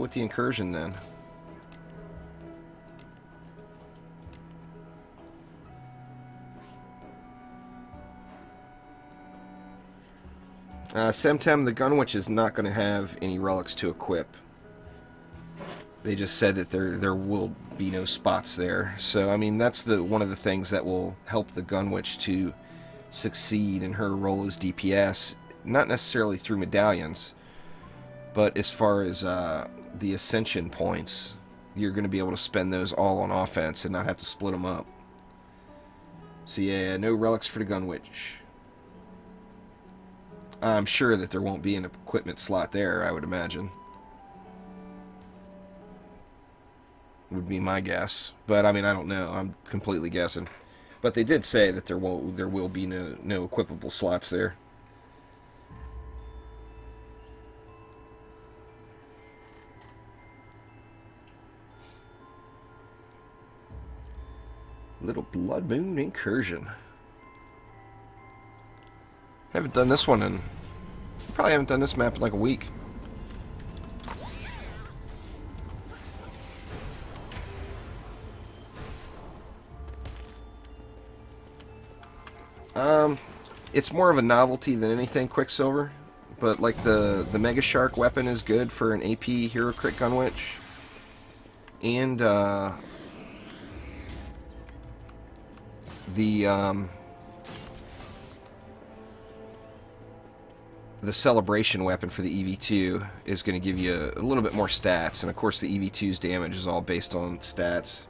with the incursion then. Semtem, the Gunwitch is not going to have any relics to equip. They just said that there will be no spots there. So, I mean, that's one of the things that will help the Gunwitch to succeed in her role as DPS. Not necessarily through medallions, but as far as the ascension points, you're going to be able to spend those all on offense and not have to split them up. So yeah, no relics for the Gunwitch. I'm sure that there won't be an equipment slot there, I would imagine. would be my guess. But I mean, I don't know. I'm completely guessing. But they did say that there will be no equipable slots there. Little Blood Moon Incursion. Haven't done this one in... Probably haven't done this map in like a week. It's more of a novelty than anything, Quicksilver. But like the Mega Shark weapon is good for an AP Hero Crit Gun Witch. And the Celebration weapon for the EV2 is going to give you a little bit more stats. And of course the EV2's damage is all based on stats.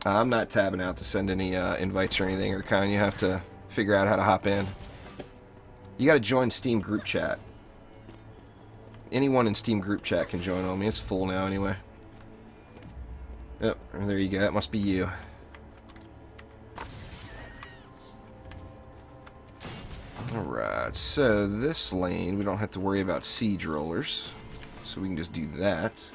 I'm not tabbing out to send any invites or anything, or kind. You have to figure out how to hop in. You got to join Steam group chat. Anyone in Steam group chat can join on me. It's full now anyway. Yep, there you go. That must be you. Alright, so this lane, we don't have to worry about siege rollers. So we can just do that.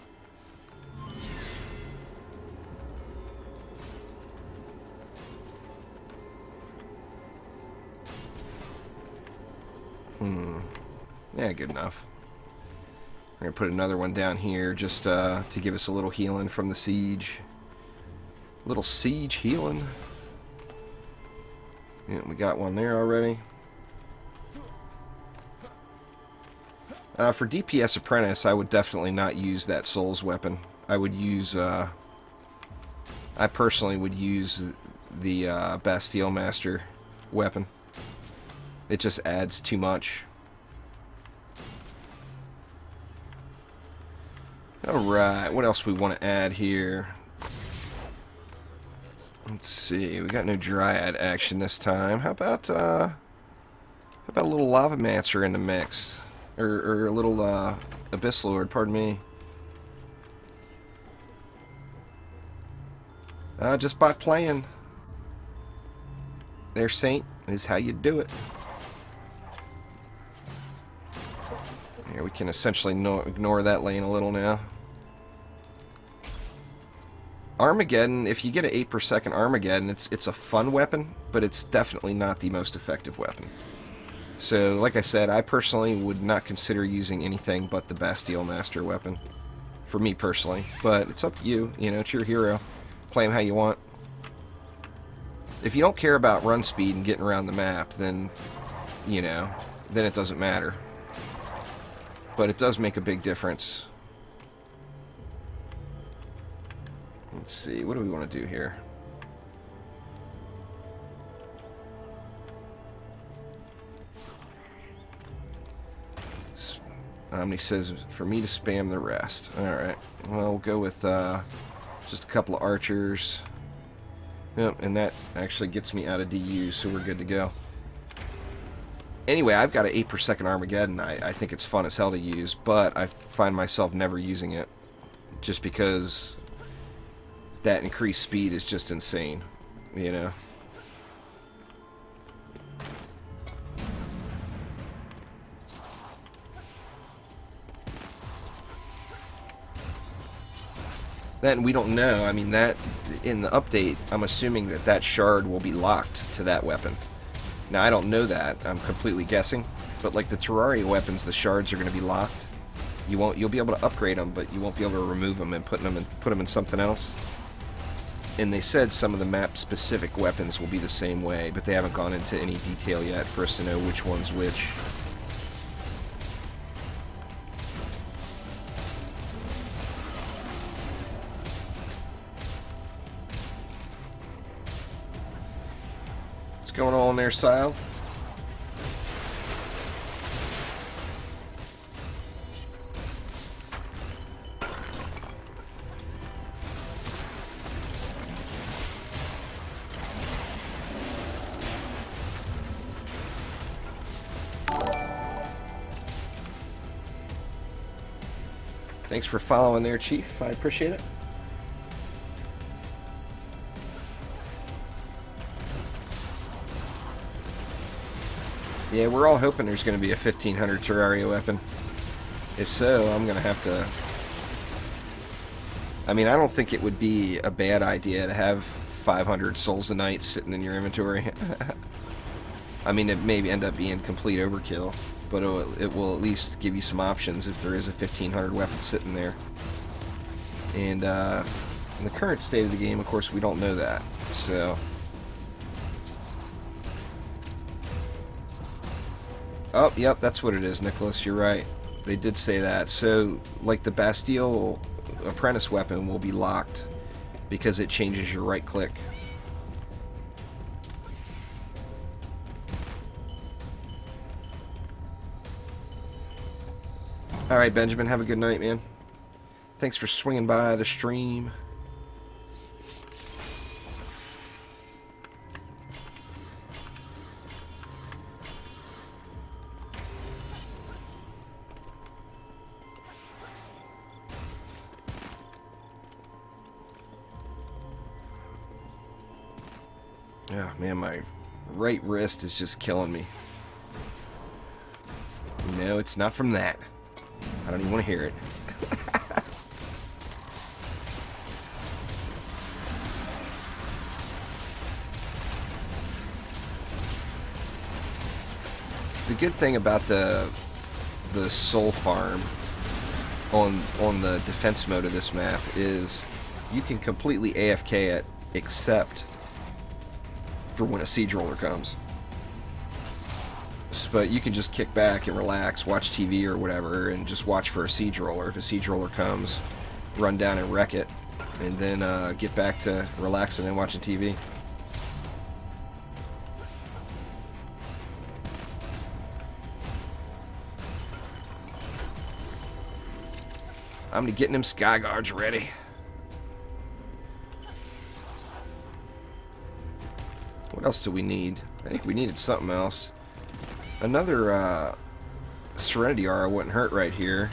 Yeah, good enough. We're going to put another one down here just to give us a little healing from the siege. Little siege healing. Yeah, we got one there already. For DPS Apprentice, I would definitely not use that Souls weapon. I would use... I personally would use the Bastille Master weapon. It just adds too much. Alright, what else we want to add here? Let's see, we got no Dryad action this time. How about a little Lavamancer in the mix? Or a little Abyss Lord, pardon me. Just by playing. There, Saint, is how you do it. Here, we can essentially ignore that lane a little now. Armageddon, if you get an 8 per second Armageddon, it's a fun weapon, but it's definitely not the most effective weapon. So, like I said, I personally would not consider using anything but the Bastille Master weapon. For me personally. But it's up to you. You know, it's your hero. Play him how you want. If you don't care about run speed and getting around the map, then, you know, then it doesn't matter. But it does make a big difference. Let's see, what do we want to do here? Omni says for me to spam the rest. Alright, well, we'll go with just a couple of archers. Yep, and that actually gets me out of DU, so we're good to go. Anyway, I've got an 8 per second Armageddon. I think it's fun as hell to use, but I find myself never using it. Just because that increased speed is just insane, you know? That we don't know. I mean, that in the update, I'm assuming that that shard will be locked to that weapon. Now, I don't know that. I'm completely guessing. But like the Terraria weapons, the shards are going to be locked. You'll be able to upgrade them, but you won't be able to remove them and put them in something else. And they said some of the map-specific weapons will be the same way, but they haven't gone into any detail yet for us to know which one's which. What's going on there, Sile? Thanks for following there, Chief. I appreciate it. Yeah, we're all hoping there's going to be a 1500 Terraria weapon. If so, I'm going to have to... I mean, I don't think it would be a bad idea to have 500 Souls of Night sitting in your inventory. I mean, it may end up being complete overkill, but it will at least give you some options if there is a 1500 weapon sitting there. And in the current state of the game, of course, we don't know that. So... Oh, yep, that's what it is, Nicholas. You're right. They did say that. So, like, the Bastille Apprentice weapon will be locked because it changes your right click. Alright, Benjamin, have a good night, man. Thanks for swinging by the stream. Oh, man, my right wrist is just killing me. No, it's not from that. I don't even want to hear it. The good thing about the soul farm on the defense mode of this map is you can completely AFK it except for when a siege roller comes. But you can just kick back and relax, watch TV or whatever, and just watch for a siege roller. If a siege roller comes, run down and wreck it, and then get back to relaxing and watching TV. I'm getting them sky guards ready. What else do we need? I think we needed something else. Another Serenity Aura wouldn't hurt right here.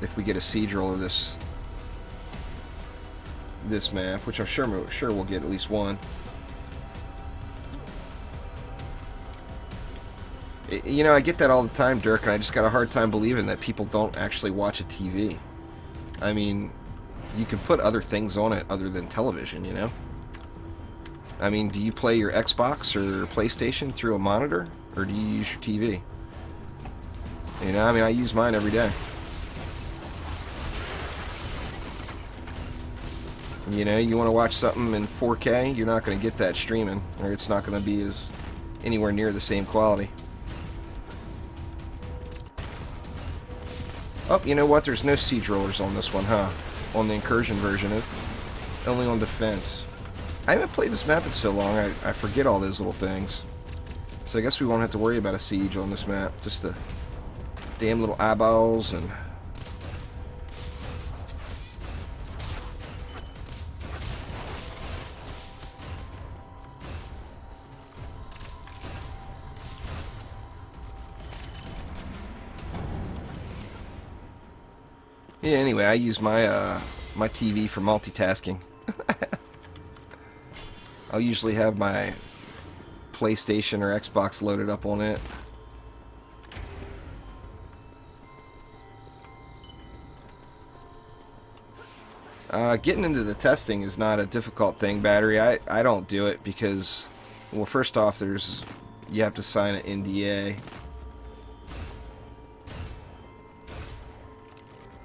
If we get a siege roller this map, which I'm sure we'll get at least one. You know, I get that all the time, Dirk, and I just got a hard time believing that people don't actually watch a TV. I mean, you can put other things on it other than television, you know? I mean, do you play your Xbox or PlayStation through a monitor, or do you use your TV? You know, I mean, I use mine every day. You know, you want to watch something in 4K, you're not going to get that streaming, or it's not going to be as anywhere near the same quality. Oh, you know what? There's no siege rollers on this one, huh? On the incursion version, only on defense. I haven't played this map in so long, I forget all those little things. So I guess we won't have to worry about a siege on this map. Just the damn little eyeballs and... Yeah, anyway, I use my my TV for multitasking. I'll usually have my PlayStation or Xbox loaded up on it. Getting into the testing is not a difficult thing, Battery. I don't do it because, well, first off, you have to sign an NDA.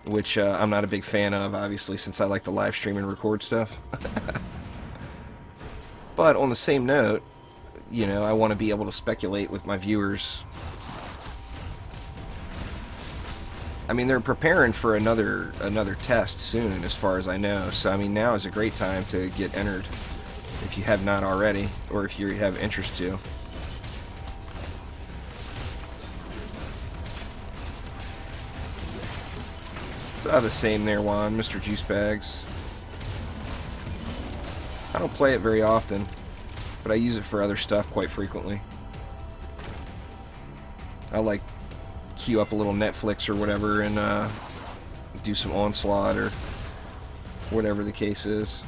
Which I'm not a big fan of, obviously, since I like to live stream and record stuff. But on the same note, you know, I want to be able to speculate with my viewers. I mean, they're preparing for another test soon, as far as I know. So, I mean, now is a great time to get entered, if you have not already, or if you have interest to. So the same there, Juan, Mr. Juice Bags. I don't play it very often, but I use it for other stuff quite frequently. I like queue up a little Netflix or whatever and do some Onslaught or whatever the case is.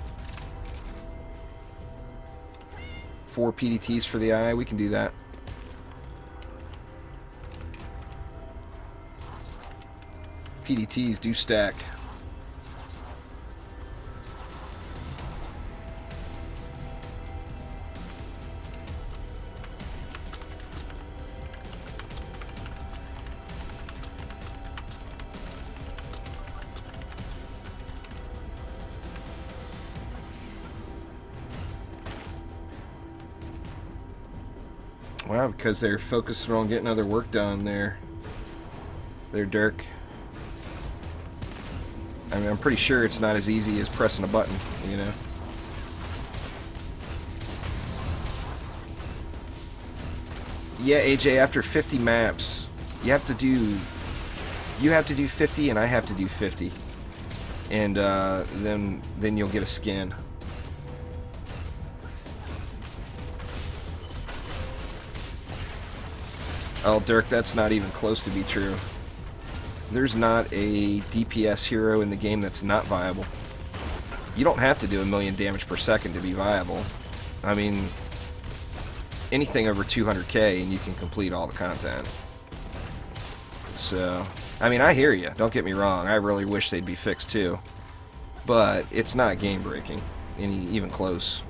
4 PDTs for the eye, we can do that. PDTs do stack. Wow, because they're focusing on getting other work done there. There, Dirk. I mean, I'm pretty sure it's not as easy as pressing a button, you know? Yeah, AJ, after 50 maps, you have to do 50 and I have to do 50. And then you'll get a skin. Oh, Dirk, that's not even close to be true. There's not a DPS hero in the game that's not viable. You don't have to do 1,000,000 damage per second to be viable. I mean, anything over 200k and you can complete all the content. So, I mean, I hear you. Don't get me wrong. I really wish they'd be fixed too. But it's not game-breaking, even close.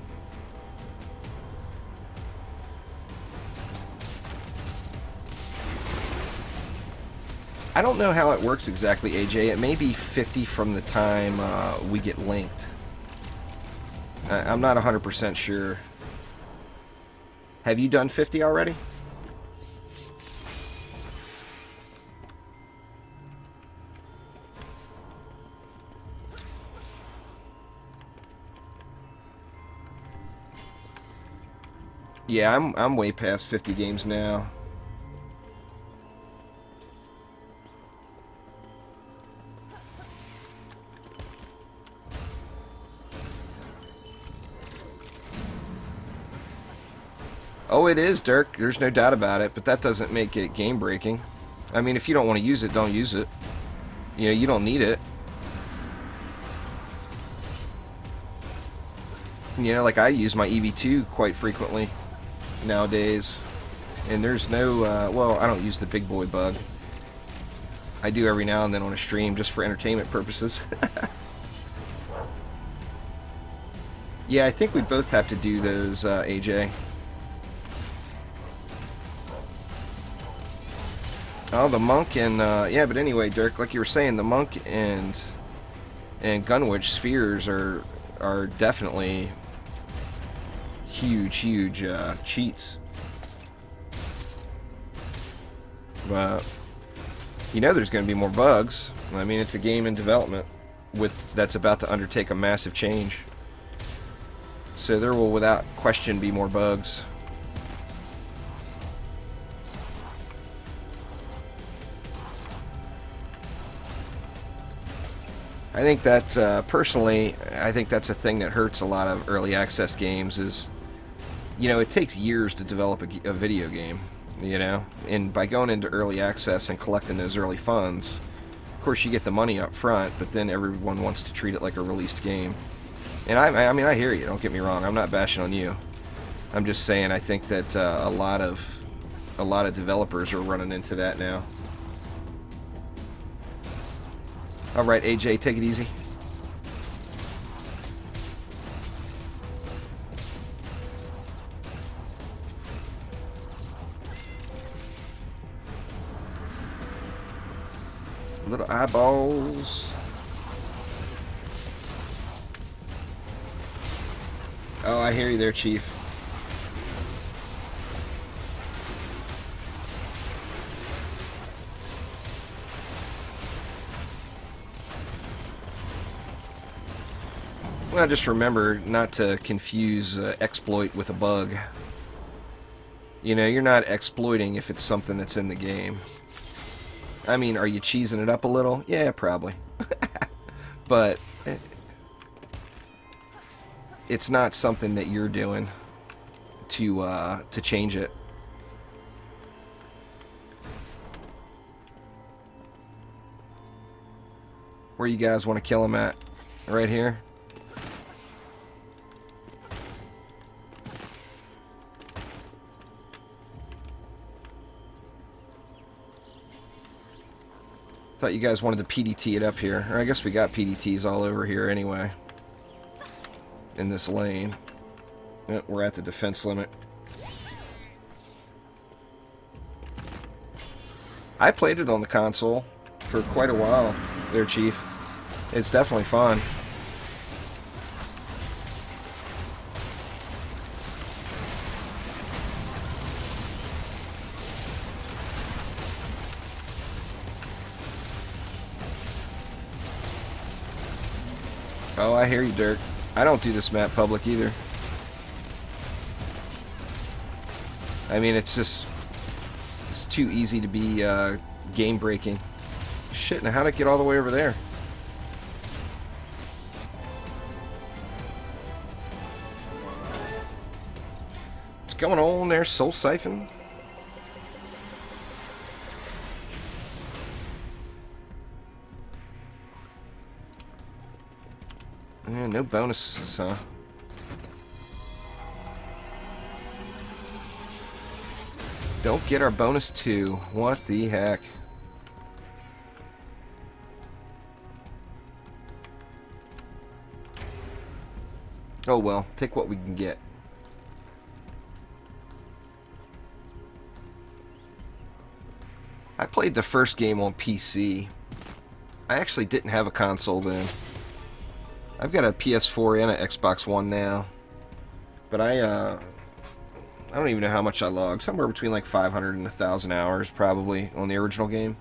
I don't know how it works exactly, AJ. It may be 50 from the time we get linked. I'm not 100% sure. Have you done 50 already? Yeah, I'm way past 50 games now. Oh, it is, Dirk. There's no doubt about it, but that doesn't make it game-breaking. I mean, if you don't want to use it, don't use it. You know, you don't need it. You know, like I use my EV2 quite frequently nowadays. And there's no, well, I don't use the big boy bug. I do every now and then on a stream just for entertainment purposes. Yeah, I think we both have to do those, AJ. Oh, the monk and, yeah, but anyway, Dirk, like you were saying, the monk and Gunwitch spheres are definitely huge cheats. But, you know there's going to be more bugs. I mean, it's a game in development that's about to undertake a massive change. So there will, without question, be more bugs. I think that, personally, I think that's a thing that hurts a lot of early access games is, you know, it takes years to develop a video game, you know? And by going into early access and collecting those early funds, of course you get the money up front, but then everyone wants to treat it like a released game. And I mean, I hear you, don't get me wrong, I'm not bashing on you. I'm just saying I think that a lot of developers are running into that now. Alright, AJ, take it easy. Little eyeballs. Oh, I hear you there, Chief. Well, just remember not to confuse exploit with a bug. You know, you're not exploiting if it's something that's in the game. I mean, are you cheesing it up a little? Yeah, probably. But it's not something that you're doing to change it. Where you guys want to kill him at? Right here? Thought you guys wanted to PDT it up here. Or I guess we got PDTs all over here anyway. In this lane. Yep, we're at the defense limit. I played it on the console for quite a while there, Chief. It's definitely fun. Oh, I hear you, Dirk. I don't do this map public either. I mean, it's just... it's too easy to be game breaking. Shit, now how'd it get all the way over there? What's going on there, Soul Siphon? Yeah, no bonuses, huh? Don't get our bonus 2. What the heck? Oh well, take what we can get. I played the first game on PC. I actually didn't have a console then. I've got a PS4 and an Xbox One now. But I don't even know how much I logged. Somewhere between like 500 and 1,000 hours probably on the original game.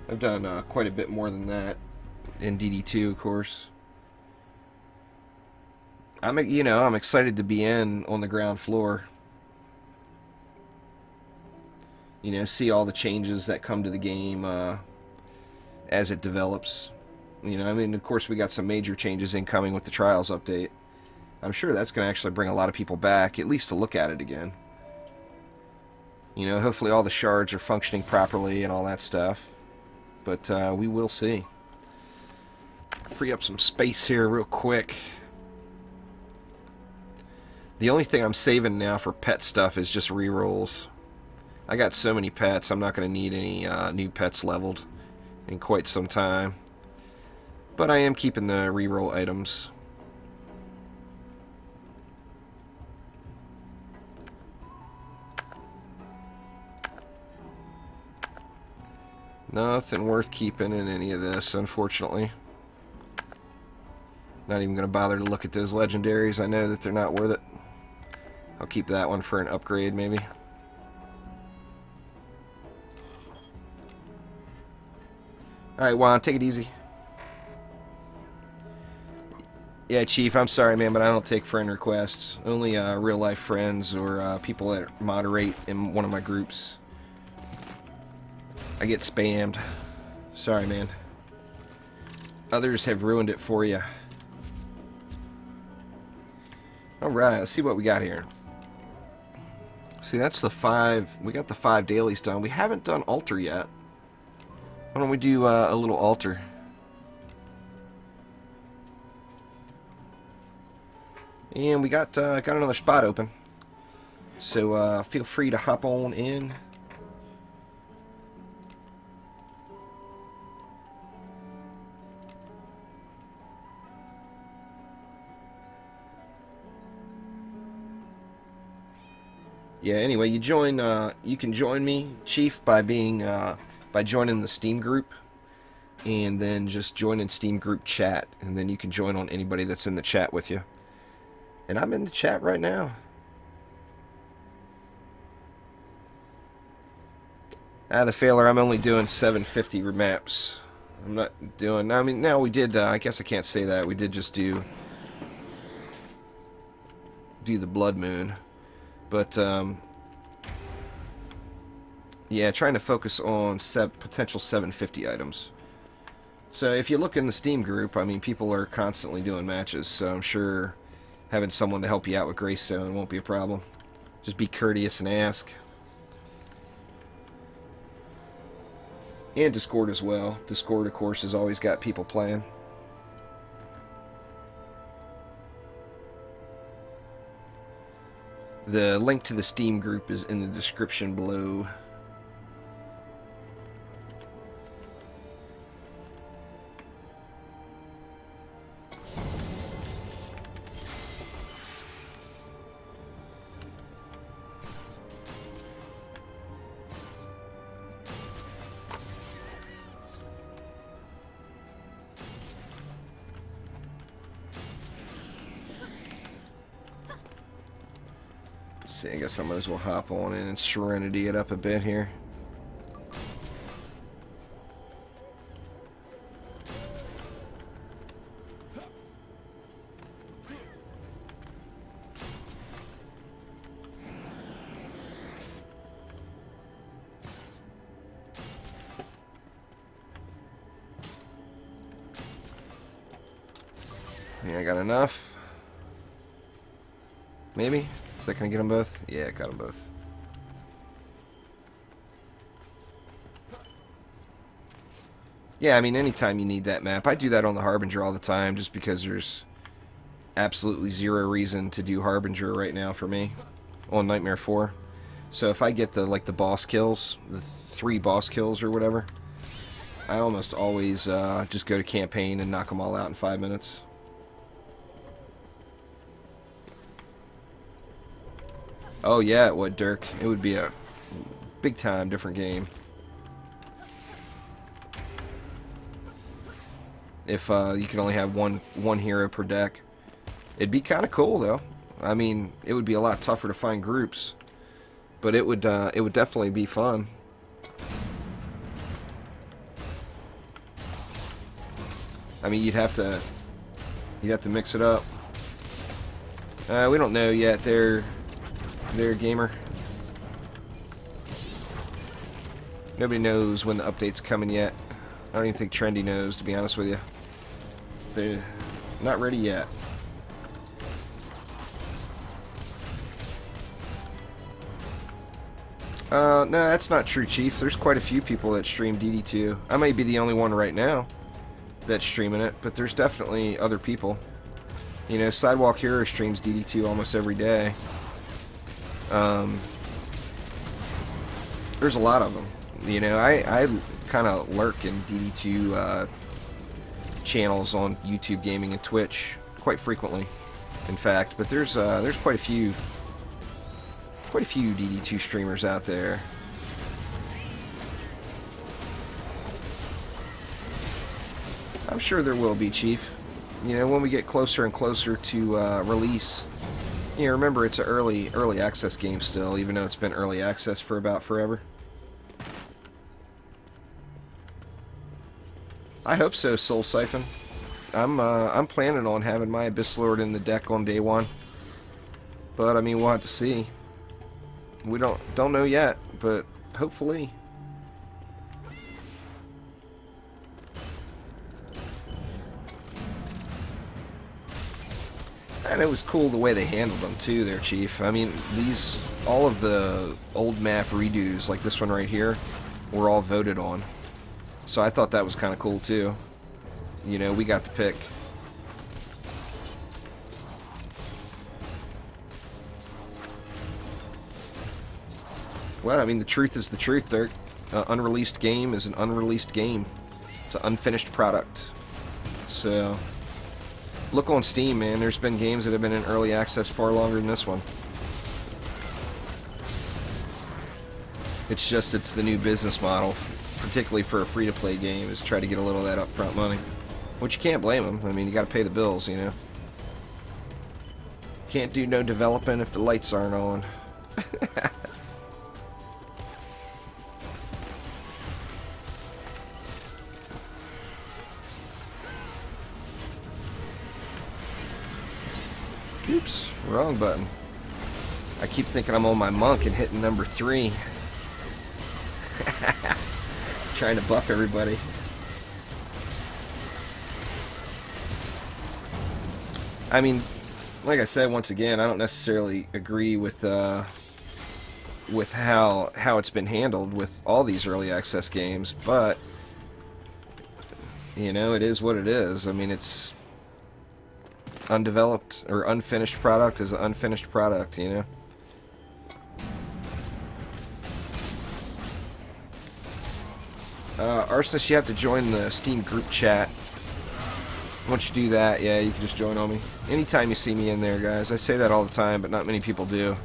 I've done quite a bit more than that in DD2, of course. I'm excited to be on the ground floor. You know, see all the changes that come to the game as it develops. You know, I mean, of course we got some major changes incoming with the Trials update. I'm sure that's going to actually bring a lot of people back, at least to look at it again. You know, hopefully all the shards are functioning properly and all that stuff. But we will see. Free up some space here real quick. The only thing I'm saving now for pet stuff is just rerolls. I got so many pets, I'm not going to need any new pets leveled in quite some time. But I am keeping the reroll items. Nothing worth keeping in any of this, unfortunately. Not even going to bother to look at those legendaries. I know that they're not worth it. I'll keep that one for an upgrade, maybe. Alright, Juan, take it easy. Yeah, Chief, I'm sorry, man, but I don't take friend requests. Only real-life friends or people that moderate in one of my groups. I get spammed. Sorry, man. Others have ruined it for you. Alright, let's see what we got here. See, that's the 5. We got the 5 dailies done. We haven't done altar yet. Why don't we do a little altar? And we got another spot open. So feel free to hop on in. Yeah, anyway, you can join me, Chief, by being by joining the Steam group, and then just join in Steam group chat, and then you can join on anybody that's in the chat with you. And I'm in the chat right now. The failure, I'm only doing 750 remaps. I'm not doing, I mean, now we did, I guess I can't say that, we did just do the Blood Moon. But, yeah, trying to focus on potential 750 items. So if you look in the Steam group, I mean, people are constantly doing matches, so I'm sure having someone to help you out with Greystone won't be a problem. Just be courteous and ask. And Discord as well. Discord, of course, has always got people playing. The link to the Steam group is in the description below. See, I guess I might as well hop on in and Serenity it up a bit here. Yeah, I got enough. Maybe? Is that gonna get them both? Yeah, got them both. Yeah, I mean, anytime you need that map. I do that on the Harbinger all the time just because there's absolutely zero reason to do Harbinger right now for me on Nightmare 4. So if I get the boss kills, the 3 boss kills or whatever, I almost always just go to campaign and knock them all out in 5 minutes. Oh yeah, it would, Dirk. It would be a big time different game. If you could only have one hero per deck. It'd be kind of cool though. I mean, it would be a lot tougher to find groups, but it would definitely be fun. I mean, you'd have to mix it up. We don't know yet. They're gamer. Nobody knows when the update's coming yet. I don't even think Trendy knows, to be honest with you. They're not ready yet. No, that's not true, Chief. There's quite a few people that stream DD2. I may be the only one right now that's streaming it, but there's definitely other people. You know, Sidewalk Hero streams DD2 almost every day. There's a lot of them. You know, I kind of lurk in DD2 channels on YouTube Gaming and Twitch quite frequently, in fact. But there's quite a few DD2 streamers out there. I'm sure there will be, Chief. You know, when we get closer and closer to release. You know, remember, it's an early access game still, even though it's been early access for about forever. I hope so, Soul Siphon. I'm planning on having my Abyss Lord in the deck on day one, but I mean, we'll have to see. We don't know yet, but hopefully. And it was cool the way they handled them too there, Chief. I mean, all of the old map redos, like this one right here, were all voted on. So I thought that was kind of cool too. You know, we got to pick. Well, I mean, the truth is the truth, Dirk. Unreleased game is an unreleased game. It's an unfinished product. So look on Steam, man. There's been games that have been in early access far longer than this one. It's just, it's the new business model, particularly for a free-to-play game, is try to get a little of that upfront money. Which you can't blame them. I mean, you gotta pay the bills, you know. Can't do no developing if the lights aren't on. Oops, wrong button. I keep thinking I'm on my monk and hitting number 3. Trying to buff everybody. I mean, like I said, once again, I don't necessarily agree with with how it's been handled with all these early access games, but you know, it is what it is. I mean, it's undeveloped or unfinished product is an unfinished product, you know. Arsonist, you have to join the Steam group chat. Once you do that, yeah, you can just join on me. Anytime you see me in there, guys. I say that all the time, but not many people do.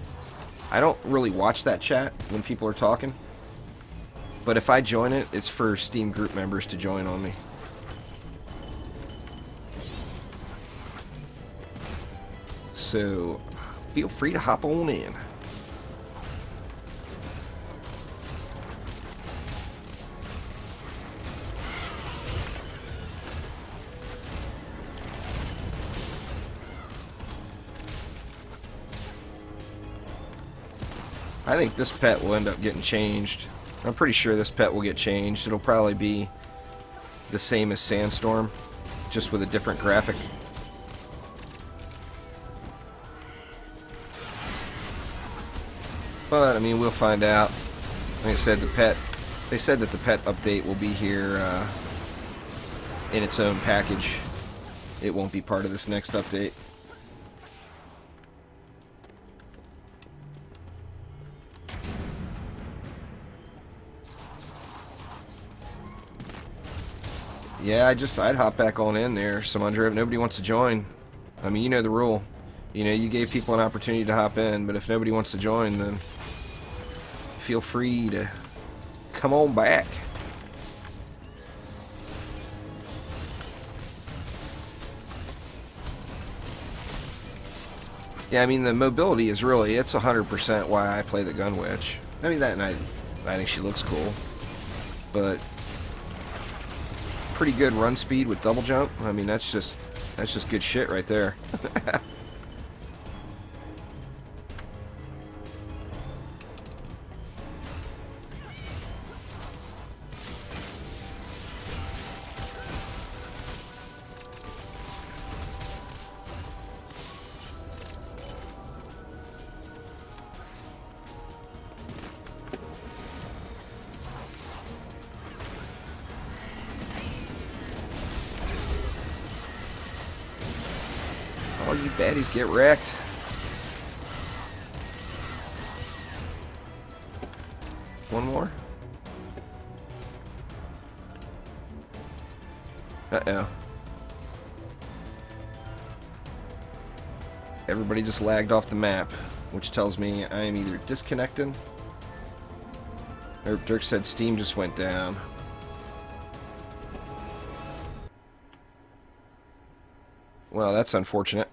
I don't really watch that chat when people are talking. But if I join it, it's for Steam group members to join on me. So, feel free to hop on in. I think this pet will end up getting changed. I'm pretty sure this pet will get changed. It'll probably be the same as Sandstorm, just with a different graphic. But, I mean, we'll find out. Like I said, they said that the pet update will be here in its own package. It won't be part of this next update. Yeah, I'd hop back on in there, Samundra, if nobody wants to join. I mean, you know the rule. You know, you gave people an opportunity to hop in, but if nobody wants to join, then feel free to come on back. Yeah, I mean, the mobility is really, it's 100% why I play the Gun Witch. I mean, that, and I think she looks cool. But pretty good run speed with double jump. I mean, that's just good shit right there. All you baddies get wrecked. One more? Uh-oh. Everybody just lagged off the map, which tells me I am either disconnected, or Dirk said Steam just went down. Well, that's unfortunate.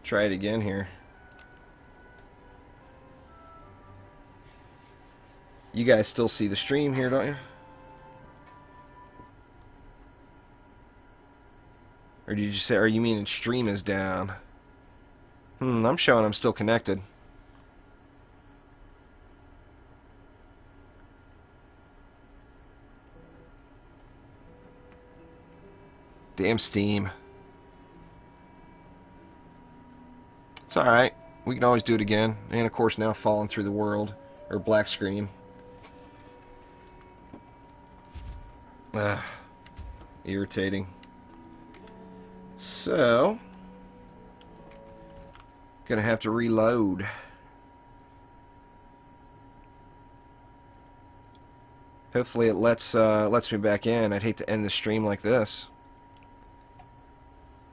Try it again here. You guys still see the stream here, don't you? Or did you say, or you mean stream is down? I'm showing I'm still connected. Damn Steam. It's alright. We can always do it again. And of course now Falling Through the World. Or black screen. Irritating. So, gonna have to reload. Hopefully it lets me back in. I'd hate to end the stream like this.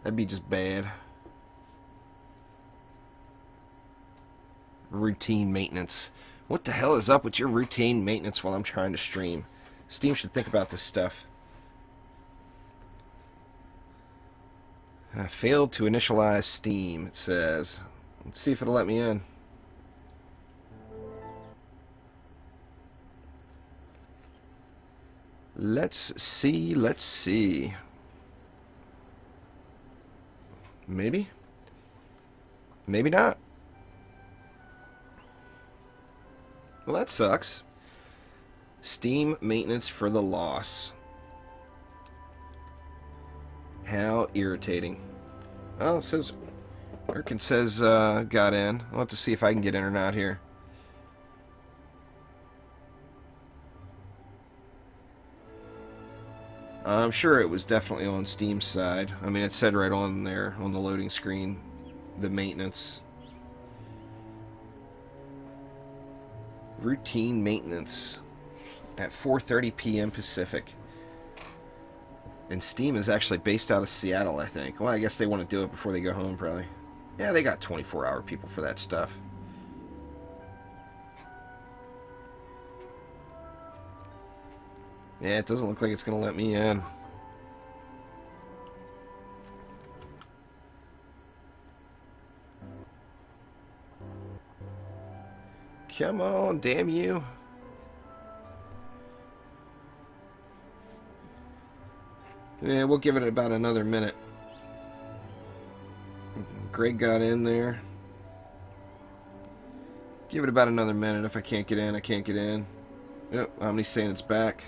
That'd be just bad. Routine maintenance. What the hell is up with your routine maintenance while I'm trying to stream? Steam should think about this stuff. I failed to initialize Steam, it says. Let's see if it'll let me in. Let's see. Maybe? Maybe not. Well, that sucks. Steam maintenance for the loss. How irritating. Oh, it says Erkin says got in. I'll have to see if I can get in or not here. I'm sure it was definitely on Steam's side. I mean, it said right on there on the loading screen, the maintenance. Routine maintenance at 4:30 p.m. Pacific. And Steam is actually based out of Seattle, I think. Well, I guess they want to do it before they go home, probably. Yeah, they got 24-hour people for that stuff. Yeah, it doesn't look like it's going to let me in. Come on, damn you. Yeah, we'll give it about another minute. Greg got in there. Give it about another minute. If I can't get in, I can't get in. Yep, Omni's saying it's back.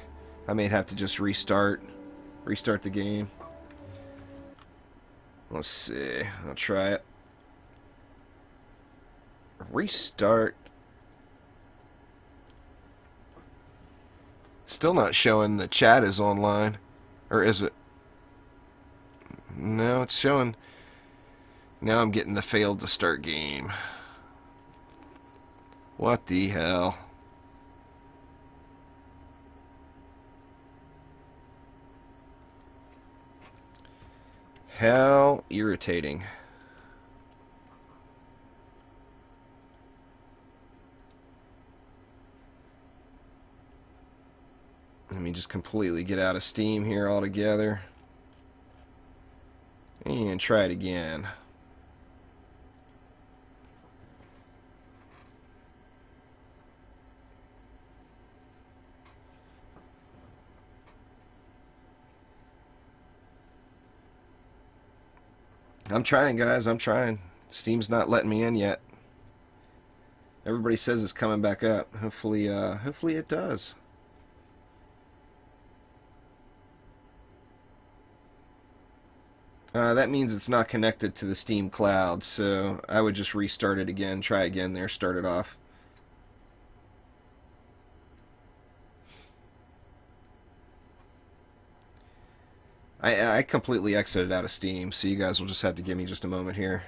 I may have to just restart the game. Let's see. I'll try it. Restart. Still not showing the chat is online. Or is it? No, it's showing. Now I'm getting the failed to start game. What the hell? How irritating. Let me just completely get out of Steam here altogether. And try it again. I'm trying, guys. I'm trying. Steam's not letting me in yet. Everybody says it's coming back up. Hopefully it does. That means it's not connected to the Steam cloud, so I would just restart it again, try again there, start it off. I completely exited out of Steam, so you guys will just have to give me just a moment here.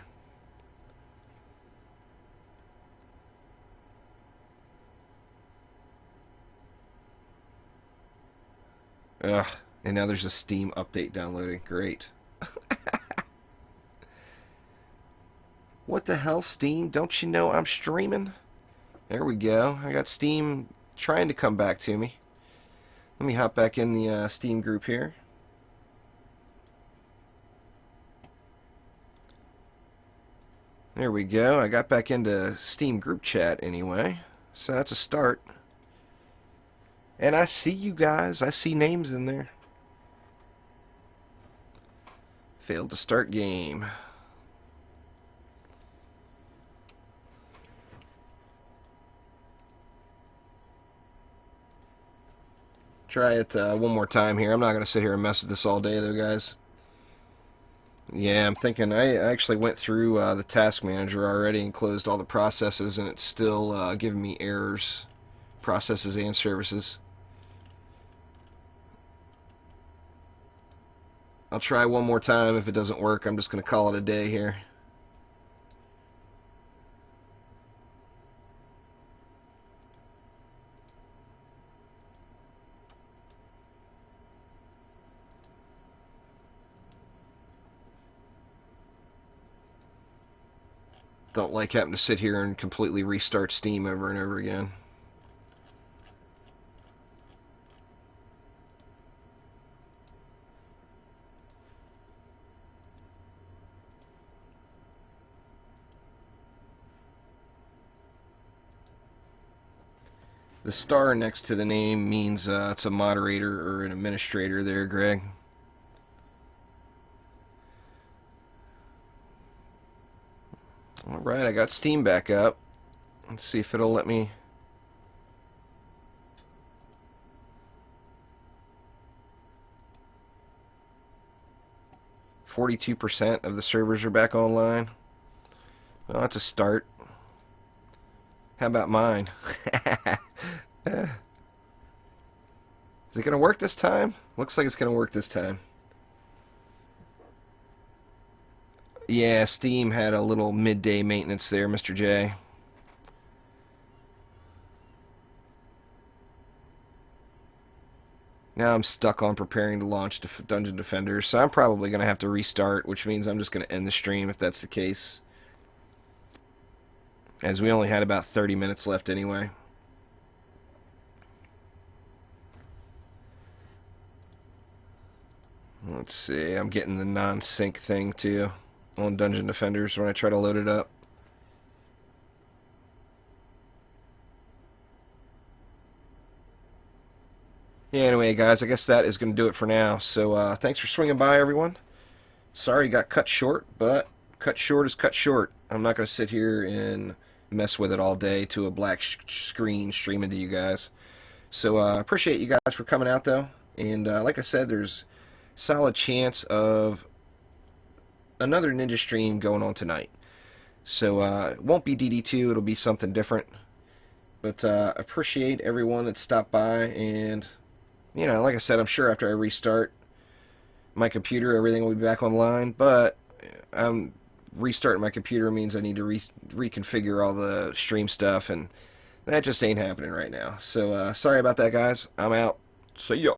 Ugh, and now there's a Steam update downloading. Great. What the hell, Steam? Don't you know I'm streaming? There we go. I got Steam trying to come back to me. Let me hop back in the Steam group here. There we go. I got back into Steam group chat anyway. So that's a start. And I see you guys. I see names in there. Failed to start game. Try it one more time here. I'm not going to sit here and mess with this all day, though, guys. Yeah, I'm thinking I actually went through the task manager already and closed all the processes, and it's still giving me errors. Processes and services. I'll try one more time. If it doesn't work, I'm just going to call it a day here. Don't like having to sit here and completely restart Steam over and over again. The star next to the name means it's a moderator or an administrator there, Greg. Alright, I got Steam back up. Let's see if it'll let me. "42% of the servers are back online." Well, that's a start. How about mine? Is it going to work this time? Looks like it's going to work this time. Yeah, Steam had a little midday maintenance there, Mr. J. Now I'm stuck on preparing to launch Dungeon Defenders, so I'm probably going to have to restart, which means I'm just going to end the stream if that's the case. As we only had about 30 minutes left anyway. Let's see, I'm getting the non-sync thing too on Dungeon Defenders when I try to load it up. Yeah, anyway, guys, I guess that is going to do it for now. So thanks for swinging by, everyone. Sorry you got cut short, but cut short is cut short. I'm not going to sit here and mess with it all day to a black screen streaming to you guys. So appreciate you guys for coming out, though. And like I said, there's solid chance of another Ninja stream going on tonight. So it won't be DD2, it'll be something different. But appreciate everyone that stopped by, and you know, like I said, I'm sure after I restart my computer, everything will be back online. But I'm restarting my computer means I need to reconfigure all the stream stuff, and that just ain't happening right now. So sorry about that, guys. I'm out. See ya.